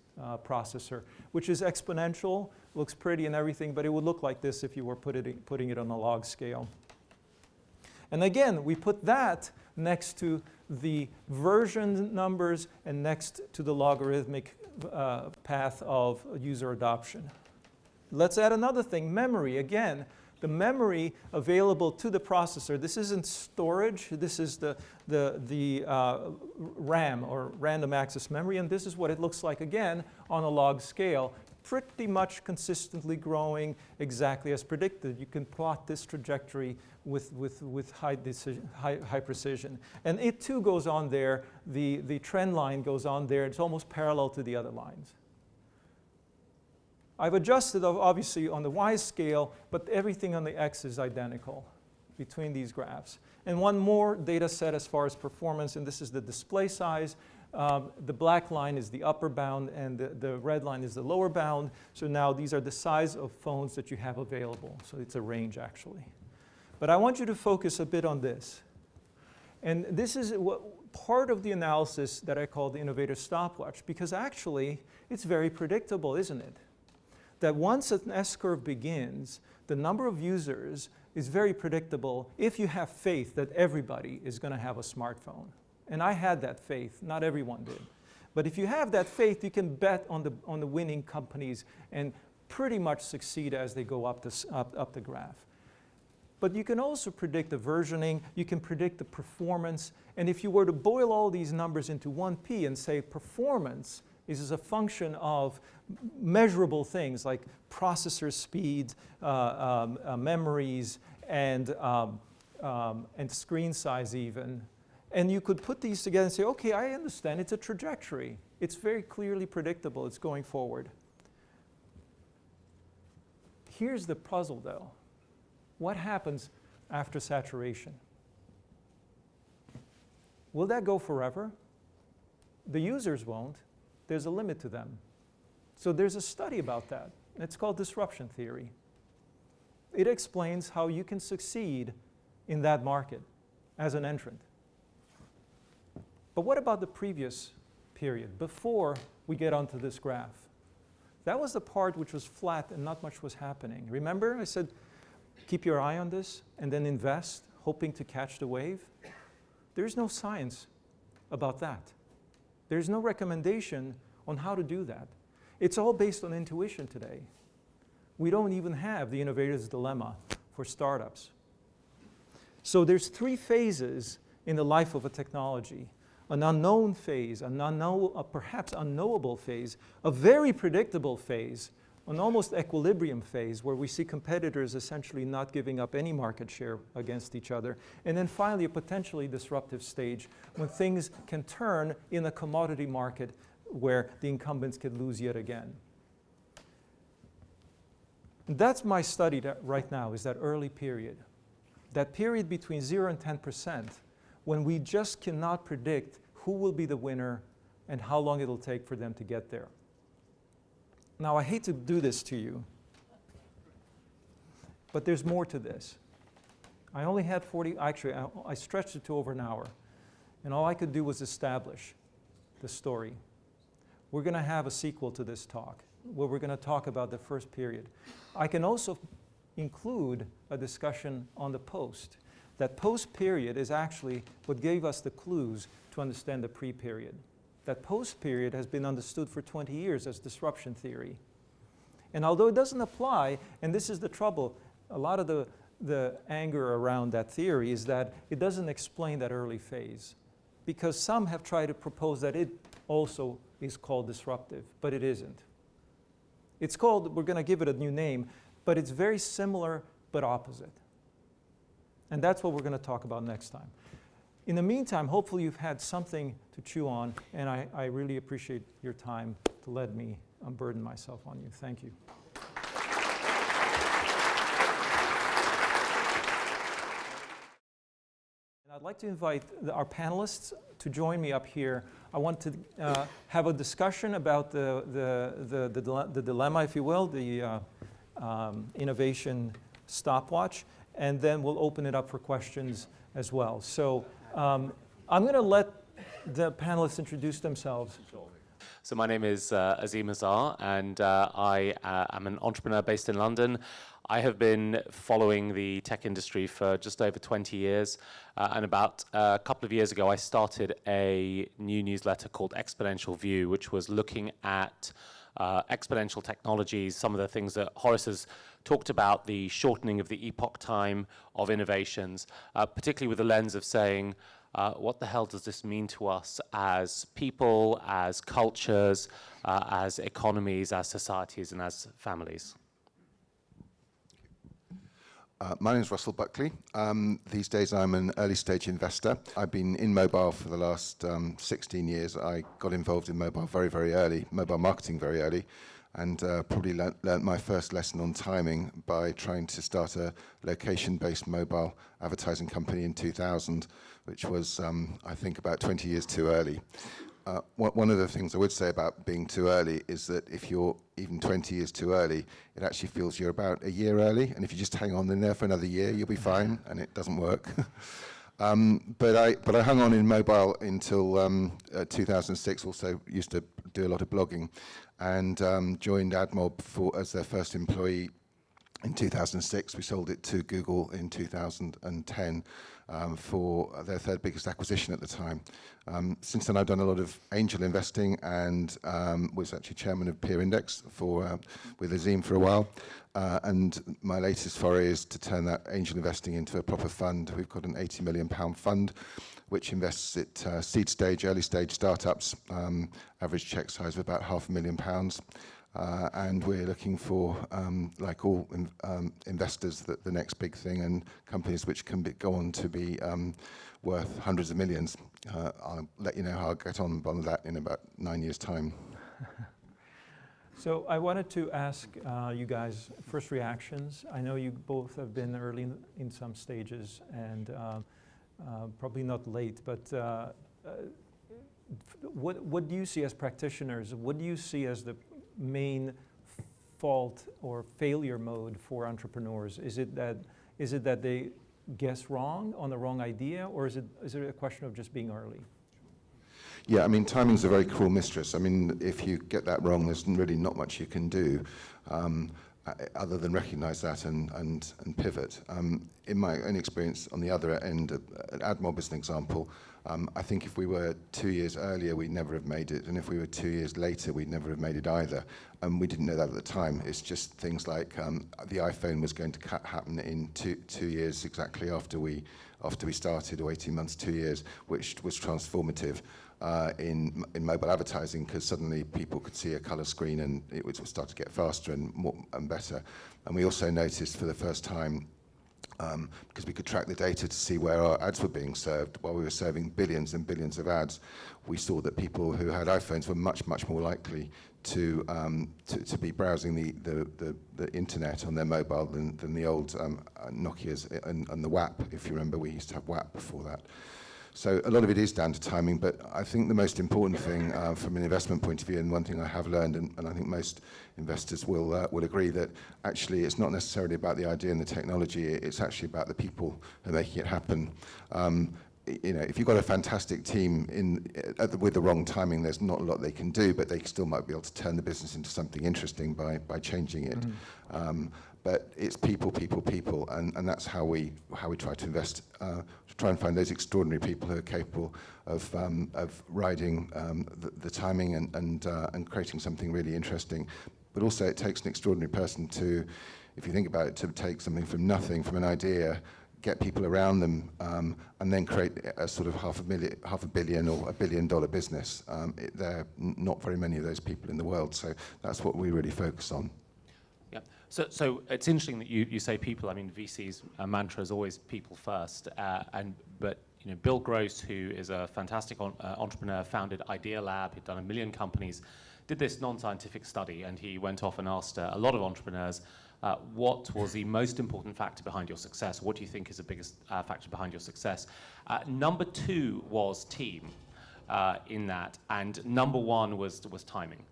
processor, which is exponential, looks pretty and everything, but it would look like this if you were putting it on a log scale. And again, we put that next to the version numbers and next to the logarithmic path of user adoption. Let's add another thing, memory. Again, the memory available to the processor. This isn't storage. This is the RAM, or random access memory, and this is what it looks like again on a log scale, pretty much consistently growing exactly as predicted. You can plot this trajectory with high precision. And it too goes on there. The trend line goes on there. It's almost parallel to the other lines. I've adjusted obviously on the Y scale, but everything on the X is identical between these graphs. And one more data set as far as performance, and this is the display size. The black line is the upper bound, and the red line is the lower bound. So now these are the size of phones that you have available. So it's a range, actually. But I want you to focus a bit on this. And this is part of the analysis that I call the Innovator Stopwatch, because actually it's very predictable, isn't it? That once an S-curve begins, the number of users is very predictable if you have faith that everybody is going to have a smartphone. And I had that faith. Not everyone did. But if you have that faith, you can bet on the winning companies and pretty much succeed as they go up the graph. But you can also predict the versioning. You can predict the performance. And if you were to boil all these numbers into one P and say performance is a function of measurable things like processor speed, memories, and screen size even. And you could put these together and say, okay, I understand, it's a trajectory. It's very clearly predictable, it's going forward. Here's the puzzle though. What happens after saturation? Will that go forever? The users won't. There's a limit to them. So there's a study about that. It's called disruption theory. It explains how you can succeed in that market as an entrant. But what about the previous period, before we get onto this graph? That was the part which was flat and not much was happening. Remember, I said, keep your eye on this and then invest, hoping to catch the wave? There's no science about that. There's no recommendation on how to do that. It's all based on intuition today. We don't even have the innovator's dilemma for startups. So there's three phases in the life of a technology. An unknown phase, a perhaps unknowable phase, a very predictable phase, an almost equilibrium phase where we see competitors essentially not giving up any market share against each other, and then finally a potentially disruptive stage when things can turn in a commodity market where the incumbents could lose yet again. That's my study right now, is that early period. That period between 0 and 10%, when we just cannot predict who will be the winner and how long it'll take for them to get there. Now, I hate to do this to you, but there's more to this. I only had 40, actually, I stretched it to over an hour, and all I could do was establish the story. We're going to have a sequel to this talk, where we're going to talk about the first period. I can also include a discussion on the post. That post-period is actually what gave us the clues to understand the pre-period. That post-period has been understood for 20 years as disruption theory. And although it doesn't apply, and this is the trouble, a lot of the anger around that theory is that it doesn't explain that early phase. Because some have tried to propose that it also is called disruptive, but it isn't. It's called, we're going to give it a new name, but it's very similar but opposite. And that's what we're going to talk about next time. In the meantime, hopefully you've had something to chew on, and I really appreciate your time to let me unburden myself on you. Thank you. And I'd like to invite our panelists to join me up here. I want to have a discussion about the dilemma, if you will, the innovation stopwatch, and then we'll open it up for questions as well. So I'm going to let the panelists introduce themselves. So my name is Azim Azar, and I am an entrepreneur based in London. I have been following the tech industry for just over 20 years, and about a couple of years ago I started a new newsletter called Exponential View, which was looking at exponential technologies, some of the things that Horace has talked about, the shortening of the epoch time of innovations, particularly with the lens of saying, what the hell does this mean to us as people, as cultures, as economies, as societies, and as families? My name is Russell Buckley. These days I'm an early stage investor. I've been in mobile for the last 16 years. I got involved in mobile very, very early, mobile marketing very early, and probably learnt my first lesson on timing by trying to start a location-based mobile advertising company in 2000, which was, I think, about 20 years too early. One of the things I would say about being too early is that if you're even 20 years too early, it actually feels you're about a year early, and if you just hang on in there for another year, you'll be fine, and it doesn't work. But I hung on in mobile until 2006, also used to do a lot of blogging, and joined AdMob as their first employee in 2006. We sold it to Google in 2010 for their third biggest acquisition at the time. Since then I've done a lot of angel investing and was actually chairman of Peer Index with Azim for a while. And my latest foray is to turn that angel investing into a proper fund. We've got an £80 million fund which invests at seed stage, early stage startups, average check size of about £500,000. And we're looking for, like all investors, the next big thing, and companies which can go on to be worth hundreds of millions. I'll let you know how I'll get on that in about 9 years' time. So I wanted to ask you guys first reactions. I know you both have been early in some stages and probably not late, but what do you see as practitioners? What do you see as the main fault or failure mode for entrepreneurs? Is it that they guess wrong on the wrong idea, or is it a question of just being early? Yeah, I mean, timing's a very cruel mistress. I mean, if you get that wrong, there's really not much you can do other than recognize that and pivot. In my own experience, on the other end, AdMob is an example. I think if we were 2 years earlier, we'd never have made it. And if we were 2 years later, we'd never have made it either. And we didn't know that at the time. It's just things like the iPhone was going to happen in two years exactly after we started, or 18 months, 2 years, which was transformative in mobile advertising, because suddenly people could see a color screen and it would start to get faster and more and better. And we also noticed for the first time, because we could track the data to see where our ads were being served, while we were serving billions and billions of ads, we saw that people who had iPhones were much, much more likely to be browsing the internet on their mobile than the old Nokias and the WAP. If you remember, we used to have WAP before that. So a lot of it is down to timing, but I think the most important thing from an investment point of view, and one thing I have learned, and I think most investors will agree, that actually it's not necessarily about the idea and the technology, it's actually about the people who are making it happen. You know, if you've got a fantastic team with the wrong timing, there's not a lot they can do, but they still might be able to turn the business into something interesting by changing it. Mm-hmm. But it's people, and that's how we try to invest. Try and find those extraordinary people who are capable of riding the timing and creating something really interesting. But also, it takes an extraordinary person to, if you think about it, to take something from nothing, from an idea, get people around them, and then create a sort of $500 million or $1 billion business. There are not very many of those people in the world, so that's what we really focus on. Yeah. So it's interesting that you say people. I mean, VC's mantra is always people first. But you know, Bill Gross, who is a fantastic entrepreneur, founded Idea Lab. He'd done 1 million companies, did this non-scientific study, and he went off and asked a lot of entrepreneurs, what was the most important factor behind your success? What do you think is the biggest factor behind your success? Number 2 was team. In that, and number 1 was timing,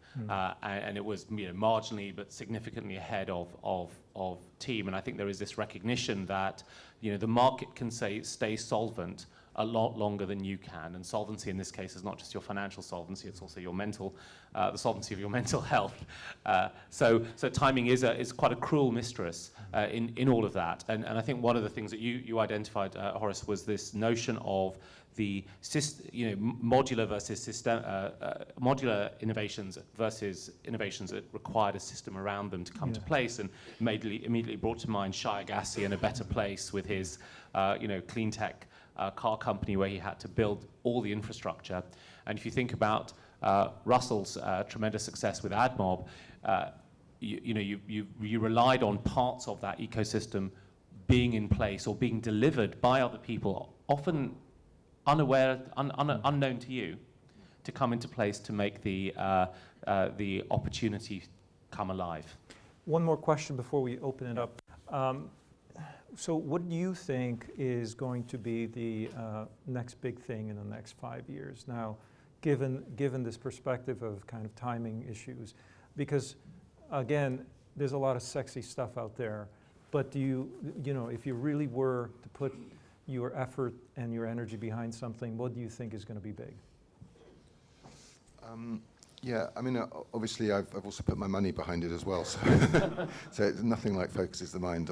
and it was, you know, marginally but significantly ahead of team. And I think there is this recognition that, you know, the market can stay solvent a lot longer than you can. And solvency in this case is not just your financial solvency, it's also your mental, the solvency of your mental health. So timing is quite a cruel mistress in all of that. And I think one of the things that you identified, Horace, was this notion of the modular versus modular innovations versus innovations that required a system around them to come to place, and immediately brought to mind Shai Agassi in A Better Place with his clean tech car company where he had to build all the infrastructure. And if you think about Russell's tremendous success with AdMob, you relied on parts of that ecosystem being in place or being delivered by other people, often unaware, unknown to you, to come into place to make the opportunity come alive. One more question before we open it up. So what do you think is going to be the next big thing in the next 5 years? Now, given this perspective of kind of timing issues, because again, there's a lot of sexy stuff out there, but do you if you really were to put your effort and your energy behind something, what do you think is going to be big? Yeah, I mean, obviously I've also put my money behind it as well, so, so nothing like focuses the mind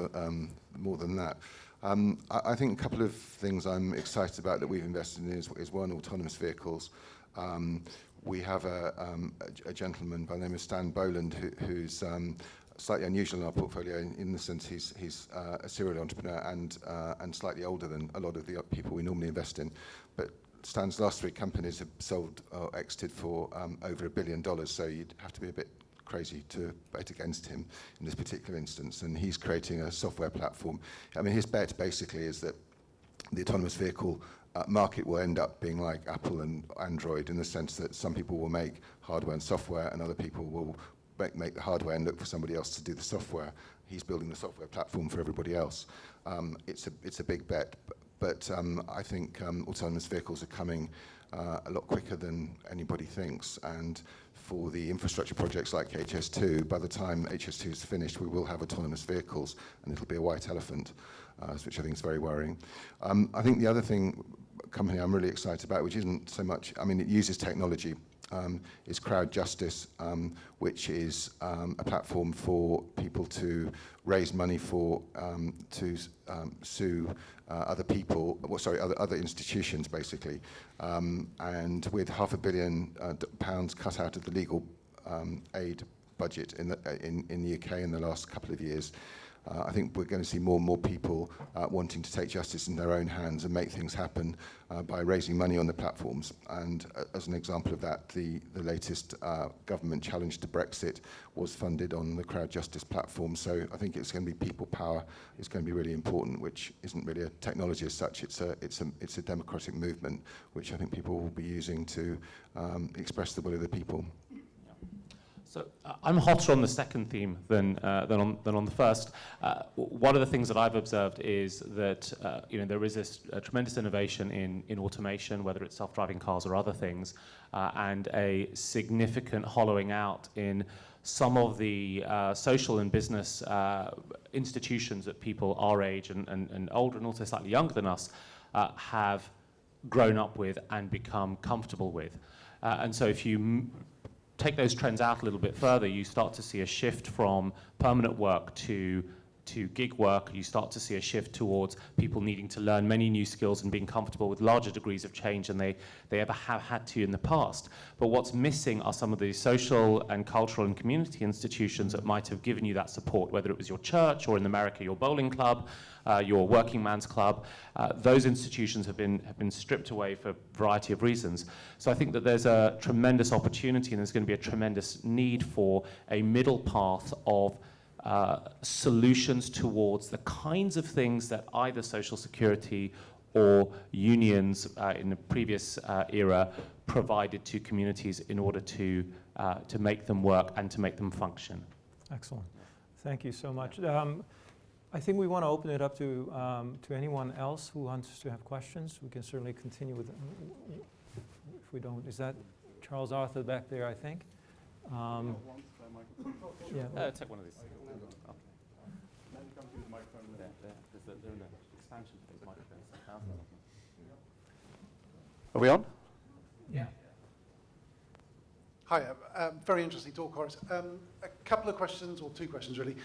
more than that. I think a couple of things I'm excited about that we've invested in is one, autonomous vehicles. We have a gentleman by the name of Stan Boland who's slightly unusual in our portfolio in the sense he's a serial entrepreneur and slightly older than a lot of the people we normally invest in. But Stan's last 3 companies have sold or exited for over $1 billion, so you'd have to be a bit crazy to bet against him in this particular instance. And he's creating a software platform. I mean, his bet basically is that the autonomous vehicle market will end up being like Apple and Android in the sense that some people will make hardware and software and other people will make the hardware and look for somebody else to do the software. He's building the software platform for everybody else. It's a big bet, but I think autonomous vehicles are coming a lot quicker than anybody thinks. And for the infrastructure projects like HS2, by the time HS2 is finished, we will have autonomous vehicles, and it'll be a white elephant, which I think is very worrying. I think the other company I'm really excited about, which isn't so much, I mean, it uses technology, is Crowd Justice, which is a platform for people to raise money for to sue other people, other institutions basically, and with £500 million cut out of the legal aid budget in the UK in the last couple of years. I think we're going to see more and more people wanting to take justice in their own hands and make things happen by raising money on the platforms. And as an example of that, the latest government challenge to Brexit was funded on the Crowd Justice platform. So I think it's going to be people power is going to be really important, which isn't really a technology as such. It's a democratic movement, which I think people will be using to express the will of the people. So I'm hotter on the second theme than on the first. One of the things that I've observed is that there is this tremendous innovation in automation, whether it's self-driving cars or other things, and a significant hollowing out in some of the social and business institutions that people our age and older and also slightly younger than us have grown up with and become comfortable with. And so if you take those trends out a little bit further, you start to see a shift from permanent work to gig work. You start to see a shift towards people needing to learn many new skills and being comfortable with larger degrees of change than they ever have had to in the past. But what's missing are some of the social and cultural and community institutions that might have given you that support, whether it was your church or in America, your bowling club, your working man's club. Those institutions have been stripped away for a variety of reasons. So I think that there's a tremendous opportunity and there's going to be a tremendous need for a middle path of solutions towards the kinds of things that either social security or unions in the previous era provided to communities in order to make them work and to make them function. Excellent. Thank you so much. I think we want to open it up to anyone else who wants to have questions. We can certainly continue with, if we don't, is that Charles Arthur back there, I think? Yeah. Take one of these. They're in the expansion phase microphones. Are we on? Hi, very interesting talk, Horace. A couple of questions, or two questions really.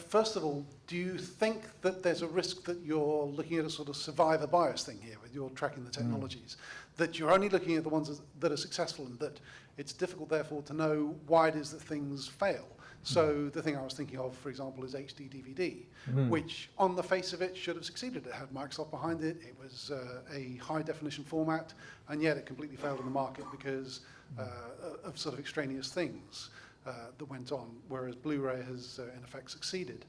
First of all, do you think that there's a risk that you're looking at a sort of survivor bias thing here with your tracking the technologies, that you're only looking at the ones that are successful and that it's difficult therefore to know why it is that things fail? So the thing I was thinking of, for example, is HD DVD, which on the face of it should have succeeded. It had Microsoft behind it. It was a high definition format, and yet it completely failed in the market because of sort of extraneous things that went on, whereas Blu-ray has in effect succeeded.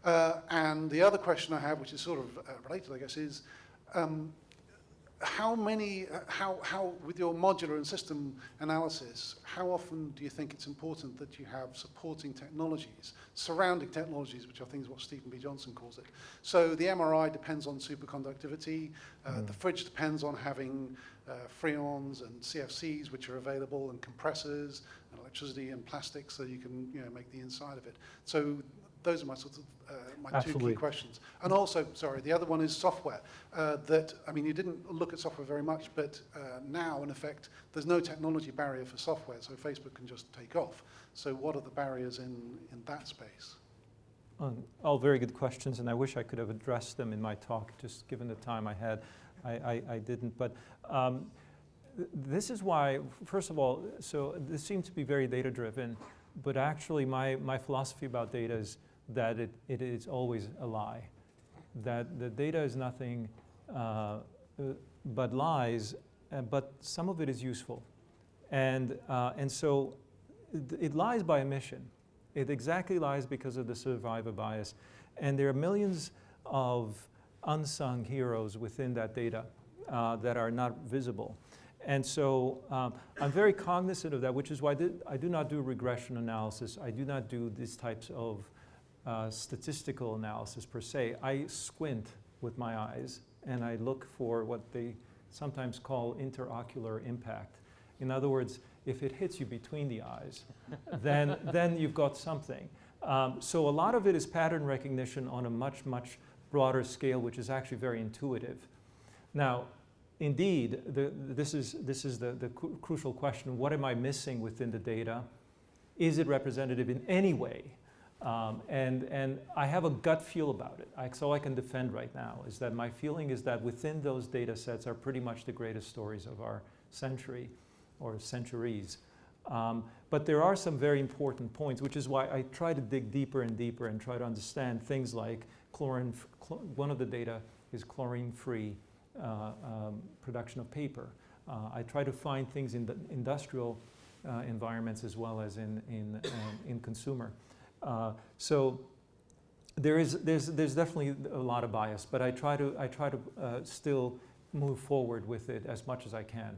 And the other question I have, which is sort of related, I guess, is how with your modular and system analysis, how often do you think it's important that you have supporting technologies, surrounding technologies, which I think is what Stephen B. Johnson calls it? So the MRI depends on superconductivity, the fridge depends on having freons and CFCs which are available, and compressors and electricity and plastic, so you can make the inside of it. So those are my sort of my two key questions. And also, sorry, the other one is software. You didn't look at software very much, but now, in effect, there's no technology barrier for software, so Facebook can just take off. So what are the barriers in that space? All very good questions, and I wish I could have addressed them in my talk, just given the time I had. I didn't, but this is why, first of all, so this seems to be very data-driven, but actually my philosophy about data is that it is always a lie, that the data is nothing but lies, but some of it is useful. And so it lies by omission. It exactly lies because of the survivor bias. And there are millions of unsung heroes within that data that are not visible. And so I'm very cognizant of that, which is why I do not do regression analysis. I do not do these types of statistical analysis per se. I squint with my eyes and I look for what they sometimes call interocular impact. In other words, if it hits you between the eyes, then you've got something. So a lot of it is pattern recognition on a much, much broader scale, which is actually very intuitive. Now, indeed, this is the crucial question. What am I missing within the data? Is it representative in any way? And I have a gut feel about it. So I can defend right now is that my feeling is that within those data sets are pretty much the greatest stories of our century or centuries. But there are some very important points, which is why I try to dig deeper and deeper and try to understand things like chlorine. One of the data is chlorine-free production of paper. I try to find things in the industrial environments as well as in consumer. So there's definitely a lot of bias, but I try to still move forward with it as much as I can.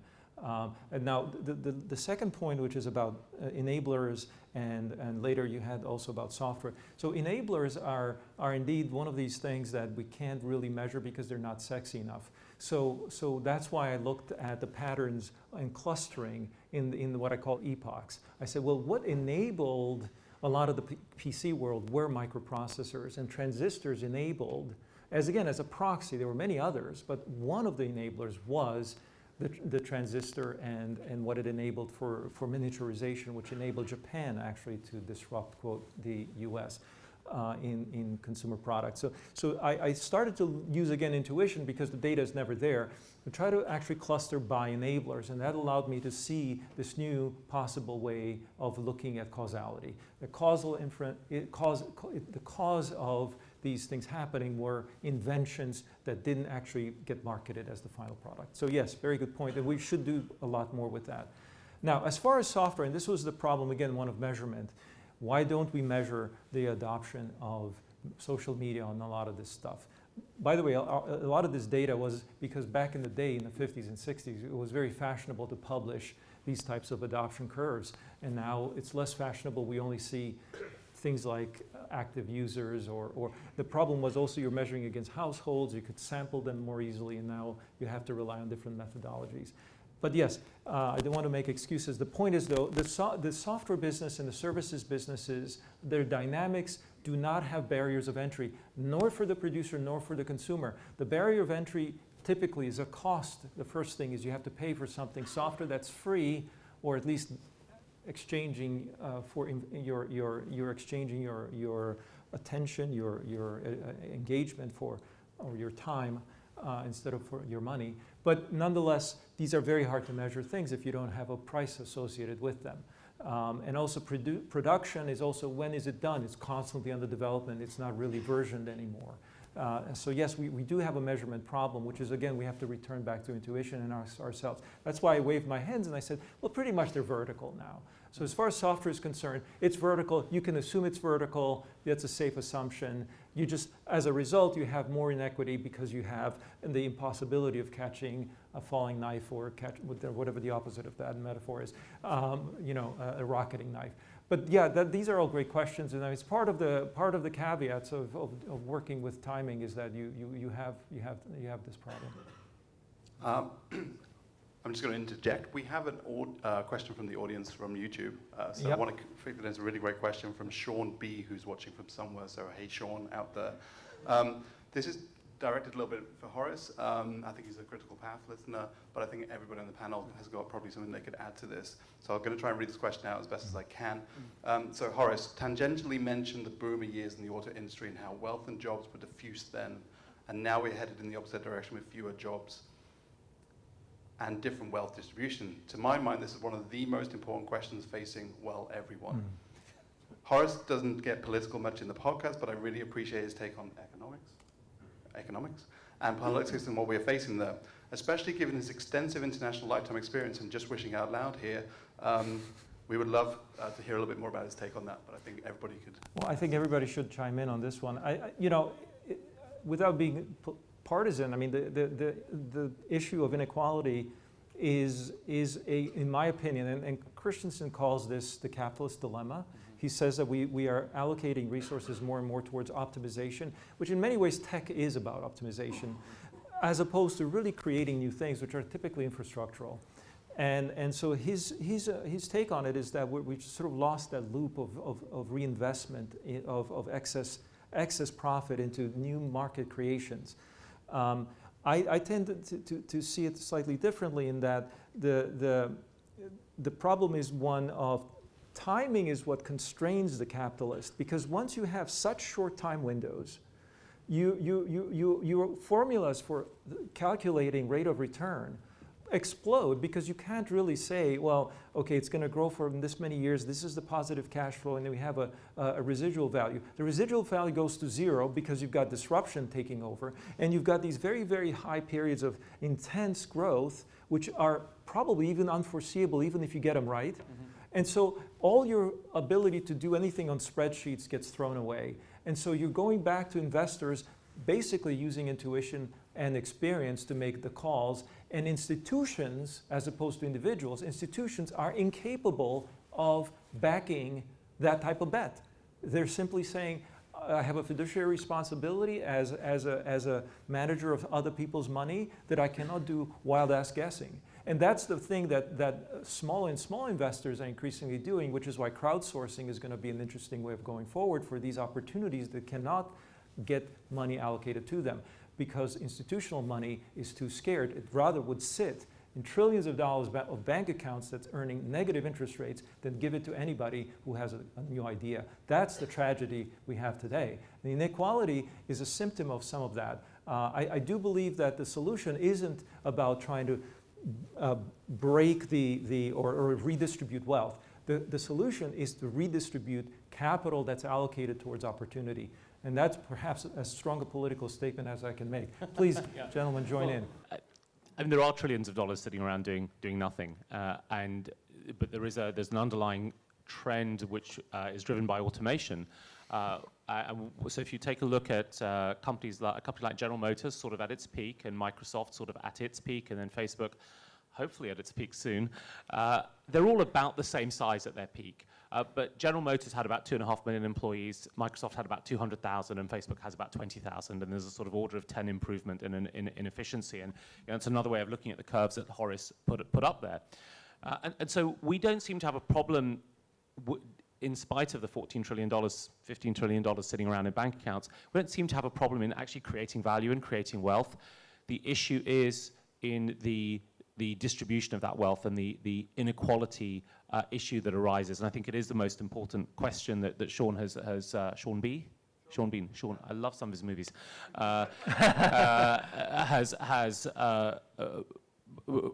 And now the second point, which is about enablers, and later you had also about software. So enablers are indeed one of these things that we can't really measure because they're not sexy enough. So that's why I looked at the patterns and clustering in what I call epochs. I said, well, what enabled a lot of the PC world were microprocessors, and transistors enabled, as a proxy. There were many others, but one of the enablers was the transistor and what it enabled for miniaturization, which enabled Japan actually to disrupt, quote, the US in consumer products. So I started to use, again, intuition because the data is never there, to try to actually cluster by enablers, and that allowed me to see this new possible way of looking at causality. The cause of these things happening were inventions that didn't actually get marketed as the final product. So yes, very good point, and we should do a lot more with that. Now, as far as software, and this was the problem, again, one of measurement, why don't we measure the adoption of social media on a lot of this stuff? By the way, a lot of this data was because back in the day, in the 50s and 60s, it was very fashionable to publish these types of adoption curves, and now it's less fashionable. We only see things like active users, or the problem was also you're measuring against households, you could sample them more easily, and now you have to rely on different methodologies. But yes, I don't want to make excuses. The point is, though, the software business and the services businesses, their dynamics do not have barriers of entry, nor for the producer nor for the consumer. The barrier of entry typically is a cost. The first thing is you have to pay for something. Software that's free, or at least exchanging you're exchanging your attention, your engagement for, or your time instead of for your money. But nonetheless, these are very hard to measure things if you don't have a price associated with them. And also production is also, when is it done? It's constantly under development. It's not really versioned anymore. So yes, we do have a measurement problem, which is, again, we have to return back to intuition and ourselves. That's why I waved my hands and I said, well, pretty much they're vertical now. So as far as software is concerned, it's vertical. You can assume it's vertical. That's a safe assumption. You just, as a result, you have more inequity because you have the impossibility of catching a falling knife, or whatever the opposite of that metaphor is, a rocketing knife. But yeah, these are all great questions, and it's part of the caveats of working with timing is that you have this problem. I'm just going to interject. We have a question from the audience from YouTube. So Yep. I want to think that there's a really great question from Sean B, who's watching from somewhere. So hey, Sean, out there. This is directed a little bit for Horace. I think he's a critical path listener, but I think everybody on the panel has got probably something they could add to this. So I'm going to try and read this question out as best as I can. So Horace tangentially mentioned the boomer years in the auto industry and how wealth and jobs were diffused then, and now we're headed in the opposite direction with fewer jobs and different wealth distribution. To my mind, this is one of the most important questions facing, well, everyone. Horace doesn't get political much in the podcast, but I really appreciate his take on economics and politics and what we are facing there, especially given his extensive international lifetime experience. And just wishing out loud here, we would love to hear a little bit more about his take on that, but I think everybody could. Well, I think everybody should chime in on this one. Without being partisan, I mean, the issue of inequality is in my opinion, and Christensen calls this the capitalist dilemma. He says that we are allocating resources more and more towards optimization, which in many ways tech is about optimization, as opposed to really creating new things, which are typically infrastructural. And so his take on it is that we've sort of lost that loop of reinvestment of excess profit into new market creations. I tend to see it slightly differently in that the problem is one of timing is what constrains the capitalist, because once you have such short time windows, your formulas for calculating rate of return explode, because you can't really say, well, okay, it's going to grow for this many years, this is the positive cash flow, and then we have a residual value. The residual value goes to zero because you've got disruption taking over, and you've got these very, very high periods of intense growth, which are probably even unforeseeable, even if you get them right. And so all your ability to do anything on spreadsheets gets thrown away. And so you're going back to investors basically using intuition and experience to make the calls. And institutions, as opposed to individuals, institutions are incapable of backing that type of bet. They're simply saying, I have a fiduciary responsibility as a manager of other people's money that I cannot do wild-ass guessing. And that's the thing that small investors are increasingly doing, which is why crowdsourcing is going to be an interesting way of going forward for these opportunities that cannot get money allocated to them, because institutional money is too scared. It rather would sit in trillions of dollars of bank accounts that's earning negative interest rates than give it to anybody who has a new idea. That's the tragedy we have today. The inequality is a symptom of some of that. I do believe that the solution isn't about trying to break or redistribute wealth. The solution is to redistribute capital that's allocated towards opportunity. And that's perhaps as strong a political statement as I can make. Please, gentlemen, join in. I mean, there are trillions of dollars sitting around doing nothing, but there's an underlying trend which is driven by automation. So if you take a look at a company like General Motors, sort of at its peak, and Microsoft sort of at its peak, and then Facebook, hopefully at its peak soon, they're all about the same size at their peak. But General Motors had about 2.5 million employees, Microsoft had about 200,000, and Facebook has about 20,000, and there's a sort of order of 10 improvement in efficiency. And it's another way of looking at the curves that Horace put up there. And so we don't seem to have a problem in spite of the $14 trillion, $15 trillion sitting around in bank accounts. We don't seem to have a problem in actually creating value and creating wealth. The issue is in the distribution of that wealth and the inequality issue that arises. And I think it is the most important question that Sean has Sean Bean, I love some of his movies, has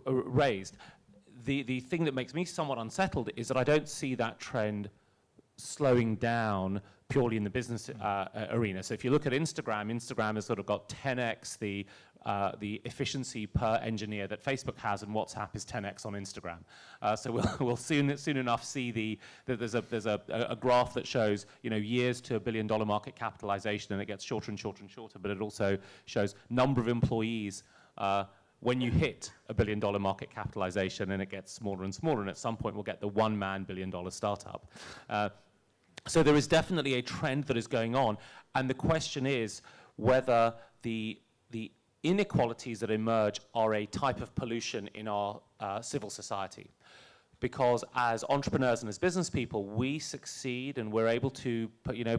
raised. The thing that makes me somewhat unsettled is that I don't see that trend slowing down purely in the business arena. So if you look at Instagram has sort of got 10x the efficiency per engineer that Facebook has, and WhatsApp is 10x on Instagram. So we'll soon enough see that there's a graph that shows years to $1 billion market capitalization, and it gets shorter and shorter and shorter. But it also shows number of employees when you hit $1 billion market capitalization, and it gets smaller and smaller. And at some point, we'll get the one-man $1 billion startup. So there is definitely a trend that is going on, and the question is whether the inequalities that emerge are a type of pollution in our civil society. Because as entrepreneurs and as business people, we succeed and we're able to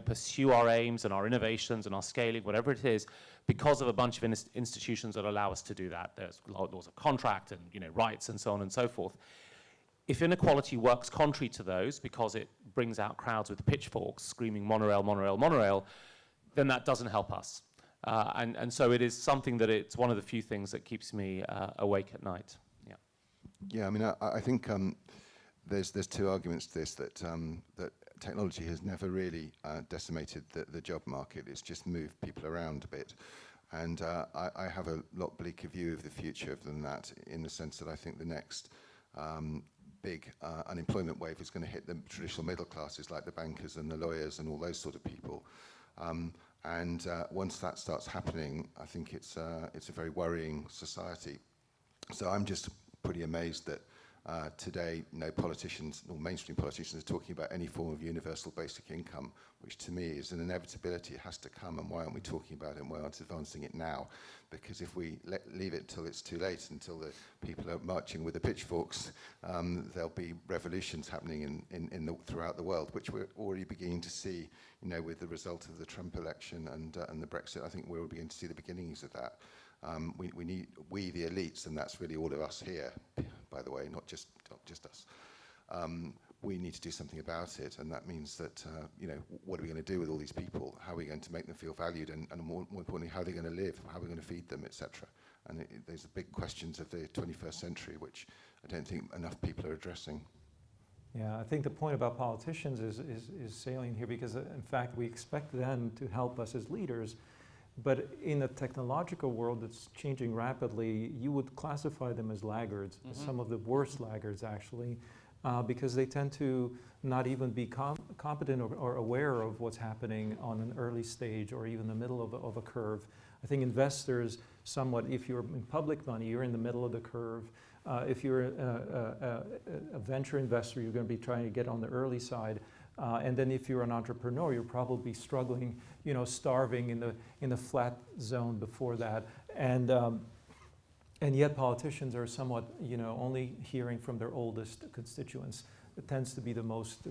pursue our aims and our innovations and our scaling, whatever it is, because of a bunch of institutions that allow us to do that. There's laws of contract and rights and so on and so forth. If inequality works contrary to those, because it brings out crowds with pitchforks screaming monorail, monorail, monorail, then that doesn't help us. And so it is something that it's one of the few things that keeps me awake at night. Yeah. Yeah, I mean, I think there's two arguments to this, that technology has never really decimated the job market. It's just moved people around a bit. And I have a lot bleaker view of the future than that, in the sense that I think the next big unemployment wave is going to hit the traditional middle classes, like the bankers and the lawyers and all those sort of people. And once that starts happening, I think it's a very worrying society. So I'm just pretty amazed that today no politicians, or mainstream politicians, are talking about any form of universal basic income, which to me is an inevitability. It has to come, and why aren't we talking about it, and why aren't we advancing it now? Because if we leave it till it's too late, until the people are marching with the pitchforks, there'll be revolutions happening throughout the world, which we're already beginning to see, with the result of the Trump election and the Brexit. I think we're beginning to see the beginnings of that. We the elites, and that's really all of us here, by the way, not just us. We need to do something about it, and that means that what are we going to do with all these people? How are we going to make them feel valued, and more importantly, how are they going to live? How are we going to feed them, etc.? And these are big questions of the 21st century, which I don't think enough people are addressing. Yeah, I think the point about politicians is salient here, because in fact we expect them to help us as leaders. But in a technological world that's changing rapidly, you would classify them as laggards, some of the worst laggards actually, because they tend to not even be competent or aware of what's happening on an early stage or even the middle of a curve. I think investors somewhat, if you're in public money, you're in the middle of the curve. If you're a venture investor, you're going to be trying to get on the early side. And then if you're an entrepreneur, you're probably struggling, starving in the flat zone before that. And yet politicians are somewhat, only hearing from their oldest constituents. It tends to be the most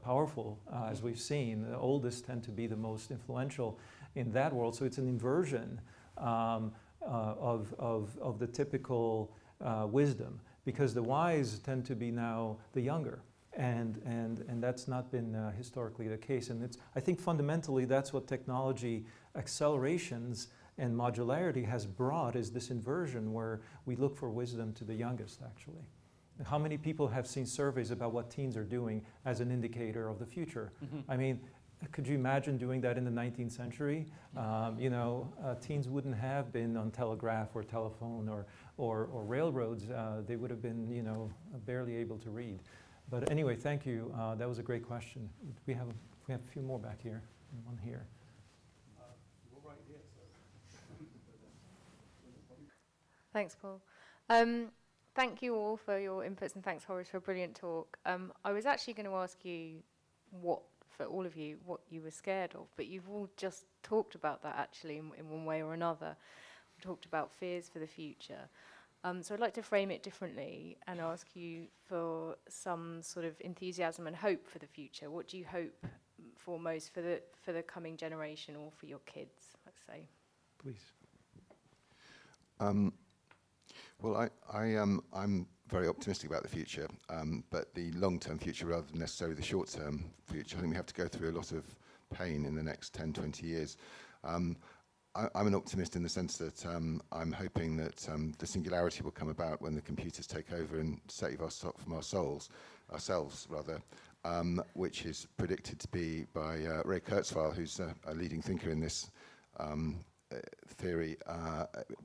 powerful, as we've seen. The oldest tend to be the most influential in that world. So it's an inversion of the typical wisdom, because the wise tend to be now the younger. And that's not been historically the case. And I think fundamentally that's what technology accelerations and modularity has brought, is this inversion where we look for wisdom to the youngest, actually. How many people have seen surveys about what teens are doing as an indicator of the future? I mean, could you imagine doing that in the 19th century? Teens wouldn't have been on telegraph or telephone or railroads. They would have been, barely able to read. But anyway, thank you. That was a great question. We have a few more back here, and one here. You're right here, Thanks, Paul. Thank you all for your inputs, and thanks, Horace, for a brilliant talk. I was actually going to ask you for all of you, what you were scared of, but you've all just talked about that actually in one way or another. We talked about fears for the future. So I'd like to frame it differently and ask you for some sort of enthusiasm and hope for the future. What do you hope for most for the coming generation, or for your kids, let's say? Please. Well, I'm very optimistic about the future, but the long-term future rather than necessarily the short-term future. I think we have to go through a lot of pain in the next 10, 20 years. I'm an optimist in the sense that I'm hoping that the singularity will come about when the computers take over and save us from ourselves, which is predicted to be by Ray Kurzweil, who's a leading thinker in this theory,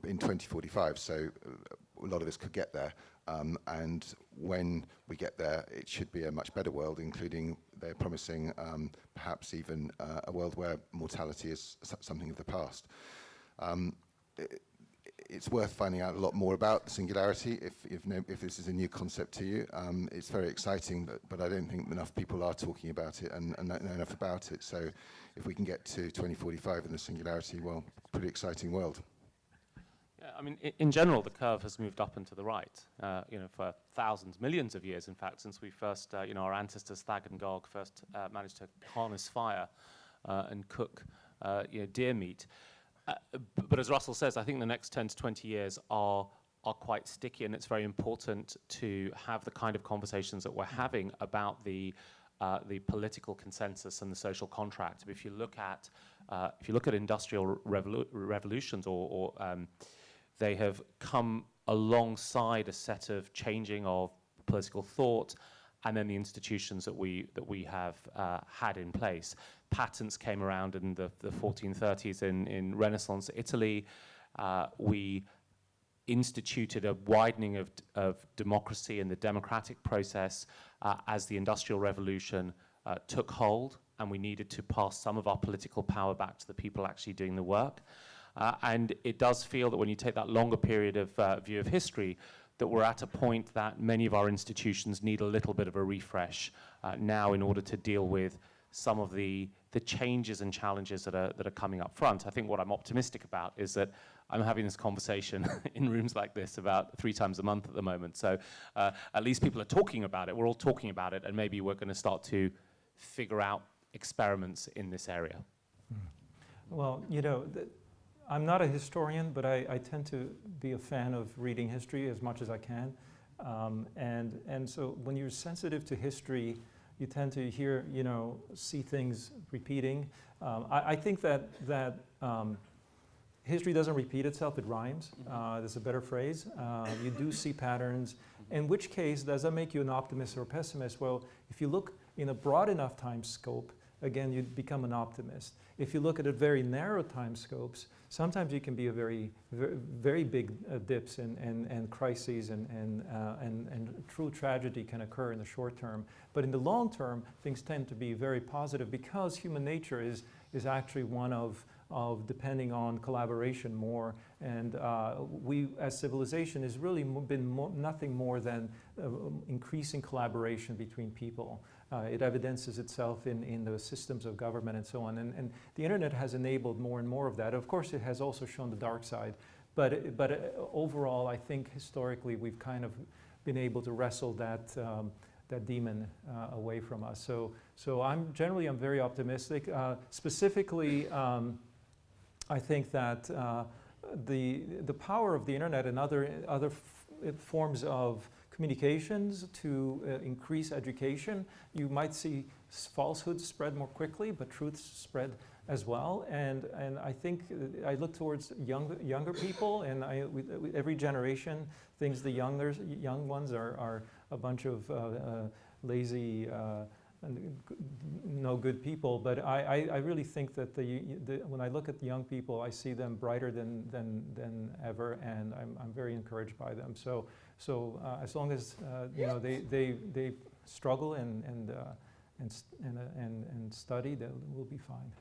in 2045. So a lot of us could get there. And when we get there, it should be a much better world, including they're promising perhaps even a world where mortality is something of the past. It's worth finding out a lot more about the singularity if this is a new concept to you. It's very exciting, but I don't think enough people are talking about it and know enough about it. So if we can get to 2045 in the singularity, well, pretty exciting world. Yeah, I mean, in general, the curve has moved up and to the right, for thousands, millions of years, in fact, since we first, our ancestors, Thag and Gog, first managed to harness fire and cook, deer meat. But as Russell says, I think the next 10 to 20 years are quite sticky, and it's very important to have the kind of conversations that we're having about the political consensus and the social contract. If you look at industrial revolutions, or they have come alongside a set of changing of political thought, and then the institutions that we have had in place. Patents came around in the 1430s in Renaissance Italy. We instituted a widening of democracy and the democratic process as the Industrial Revolution took hold, and we needed to pass some of our political power back to the people actually doing the work. And it does feel that when you take that longer period of view of history, that we're at a point that many of our institutions need a little bit of a refresh now in order to deal with some of the changes and challenges that are coming up front. I think what I'm optimistic about is that I'm having this conversation in rooms like this about 3 times a month at the moment. So at least people are talking about it. We're all talking about it, and maybe we're going to start to figure out experiments in this area. Well, I'm not a historian, but I tend to be a fan of reading history as much as I can. And so when you're sensitive to history, you tend to see things repeating. I think that history doesn't repeat itself, it rhymes. There's a better phrase. You do see patterns. In which case, does that make you an optimist or a pessimist? Well, if you look in a broad enough time scope, again, you become an optimist. If you look at a very narrow time scopes, sometimes you can be a very, very big dips and crises and true tragedy can occur in the short term. But in the long term, things tend to be very positive because human nature is actually one of depending on collaboration more. And we, as civilization, has really been nothing more than increasing collaboration between people. It evidences itself in the systems of government and so on. And the internet has enabled more and more of that. Of course, it has also shown the dark side. But overall, I think historically we've kind of been able to wrestle that demon away from us. So I'm very optimistic. Specifically, I think that the power of the internet and other forms of communications to increase education. You might see falsehoods spread more quickly, but truths spread as well. And I think I look towards younger people, and with every generation thinks the young ones are a bunch of lazy, no good people. But I really think that when I look at the young people, I see them brighter than ever, and I'm very encouraged by them. So as long as they struggle and study, then we'll be fine.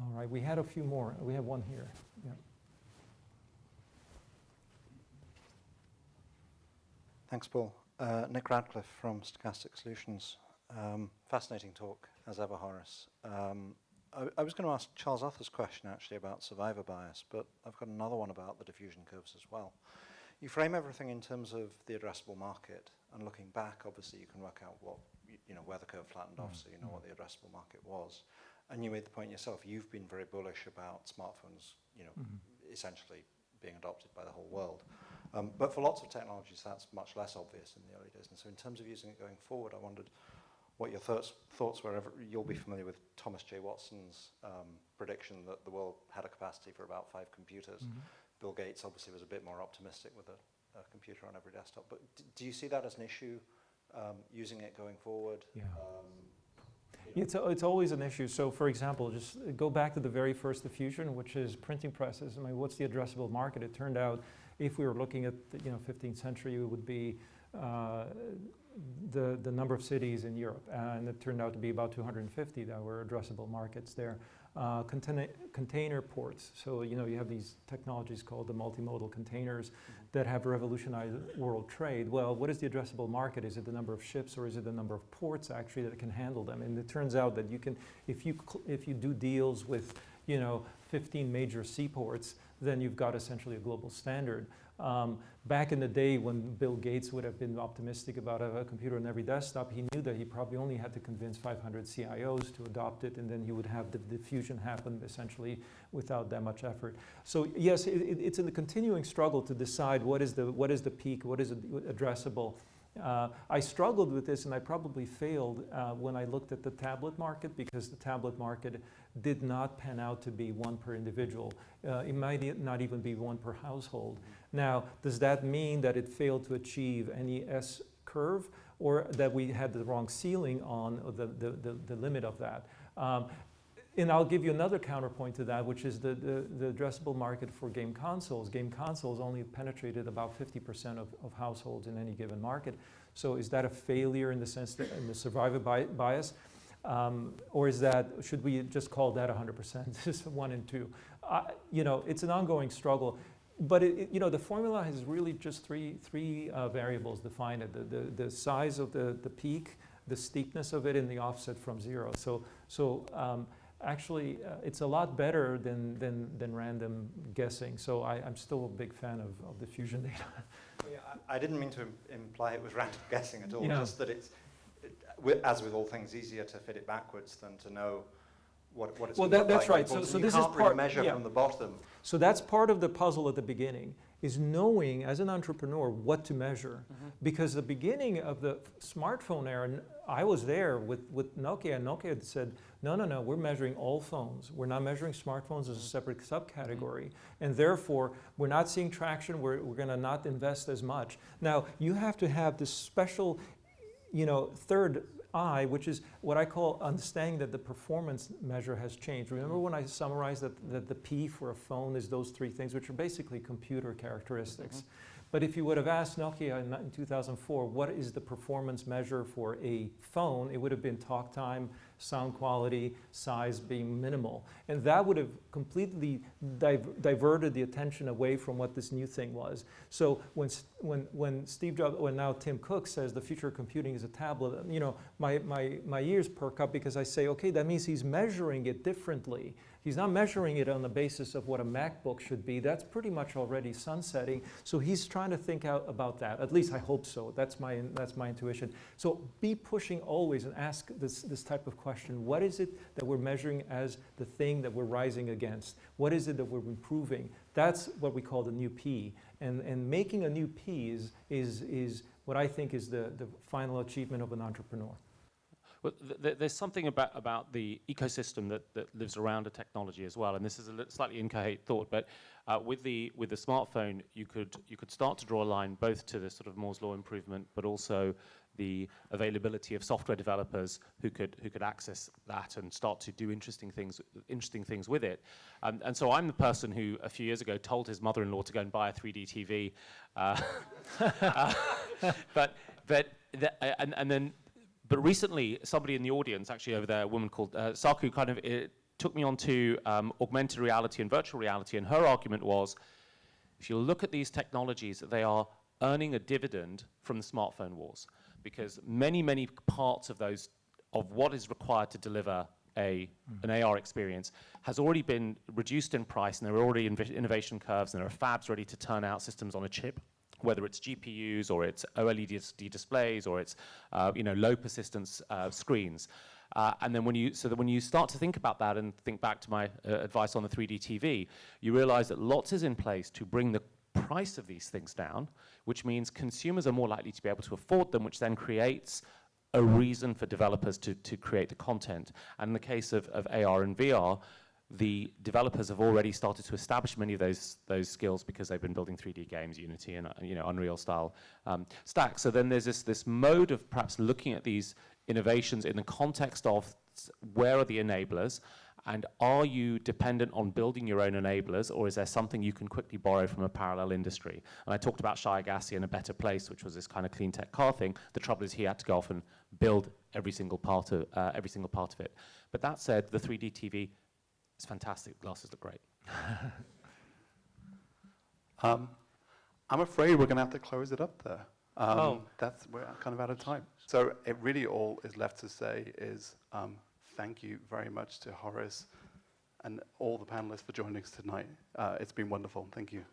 All right, we had a few more. We have one here. Yeah. Thanks, Paul. Nick Radcliffe from Stochastic Solutions. Fascinating talk, as ever, Horace. I was going to ask Charles Arthur's question, actually, about survivor bias, but I've got another one about the diffusion curves as well. You frame everything in terms of the addressable market, and looking back, obviously, you can work out where the curve flattened off, so you know what the addressable market was. And you made the point yourself, you've been very bullish about smartphones, essentially being adopted by the whole world. But for lots of technologies, that's much less obvious in the early days. And so in terms of using it going forward, I wondered what your thoughts were. You'll be familiar with Thomas J. Watson's prediction that the world had a capacity for about 5 computers. Bill Gates obviously was a bit more optimistic with a computer on every desktop. But do you see that as an issue, using it going forward? Yeah. It's always an issue. So, for example, just go back to the very first diffusion, which is printing presses. I mean, what's the addressable market? It turned out, if we were looking at the 15th century, it would be the number of cities in Europe, and it turned out to be about 250 that were addressable markets there. Container ports. So you have these technologies called the multimodal containers that have revolutionized world trade. Well, what is the addressable market? Is it the number of ships, or is it the number of ports actually that can handle them? And it turns out that you can, if you do deals with 15 major seaports, then you've got essentially a global standard. Back in the day when Bill Gates would have been optimistic about a computer on every desktop, he knew that he probably only had to convince 500 CIOs to adopt it, and then he would have the diffusion happen essentially without that much effort. So yes, it's in the continuing struggle to decide what is the peak, what is addressable. I struggled with this, and I probably failed when I looked at the tablet market, because the tablet market did not pan out to be one per individual. It might not even be one per household. Now, does that mean that it failed to achieve any S curve, or that we had the wrong ceiling on the limit of that? And I'll give you another counterpoint to that, which is the addressable market for game consoles. Game consoles only penetrated about 50% of households in any given market. So is that a failure in the sense that in the survivor bias? Or should we just call that 100%, just 1 and 2? It's an ongoing struggle. But the formula has really just three variables defined it: the size of the peak, the steepness of it, and the offset from zero. Actually, it's a lot better than random guessing. So I'm still a big fan of diffusion data. Yeah, I didn't mean to imply it was random guessing at all. Yeah. Just that as with all things, easier to fit it backwards than to know what it's. Well, that's right. So you this can't is really measure yeah. from the bottom. So that's part of the puzzle at the beginning, is knowing as an entrepreneur what to measure. Because the beginning of the smartphone era, I was there with Nokia, and Nokia had said, no, we're measuring all phones. We're not measuring smartphones as a separate subcategory. And therefore, we're not seeing traction. We're going to not invest as much. Now, you have to have this special, third eye, which is what I call understanding that the performance measure has changed. Remember when I summarized that the P for a phone is those 3 things, which are basically computer characteristics. But if you would have asked Nokia in 2004, what is the performance measure for a phone, it would have been talk time, sound quality, size being minimal. And that would have completely diverted the attention away from what this new thing was. So when Steve Jobs, when now Tim Cook says the future of computing is a tablet, my ears perk up, because I say, okay, that means he's measuring it differently. He's not measuring it on the basis of what a MacBook should be. That's pretty much already sunsetting. So he's trying to think out about that. At least I hope so. That's my intuition. So be pushing always and ask this type of question. What is it that we're measuring as the thing that we're rising against? What is it that we're improving? That's what we call the new P. And making a new P is what I think is the final achievement of an entrepreneur. Well, there's something about the ecosystem that lives around a technology as well, and this is a slightly incoherent thought. But with the smartphone, you could start to draw a line both to the sort of Moore's law improvement, but also the availability of software developers who could access that and start to do interesting things with it. And so I'm the person who a few years ago told his mother-in-law to go and buy a 3D TV, But recently, somebody in the audience, actually over there, a woman called Saku, kind of took me onto augmented reality and virtual reality, and her argument was, if you look at these technologies, they are earning a dividend from the smartphone wars, because many parts of what is required to deliver an AR experience has already been reduced in price, and there are already innovation curves, and there are fabs ready to turn out systems on a chip, whether it's GPUs or it's OLED displays or it's low persistence screens. And then when you start to think about that and think back to my advice on the 3D TV, you realize that lots is in place to bring the price of these things down, which means consumers are more likely to be able to afford them, which then creates a reason for developers to create the content. And in the case of AR and VR, the developers have already started to establish many of those skills because they've been building 3D games, Unity and Unreal style stacks. So then there's this mode of perhaps looking at these innovations in the context of where are the enablers, and are you dependent on building your own enablers, or is there something you can quickly borrow from a parallel industry? And I talked about Shai Agassi in A Better Place, which was this kind of clean tech car thing. The trouble is he had to go off and build every single part of it. But that said, the 3D TV, it's fantastic. The glasses look great. I'm afraid we're going to have to close it up there. We're kind of out of time. So it really all is left to say is thank you very much to Horace and all the panelists for joining us tonight. It's been wonderful. Thank you.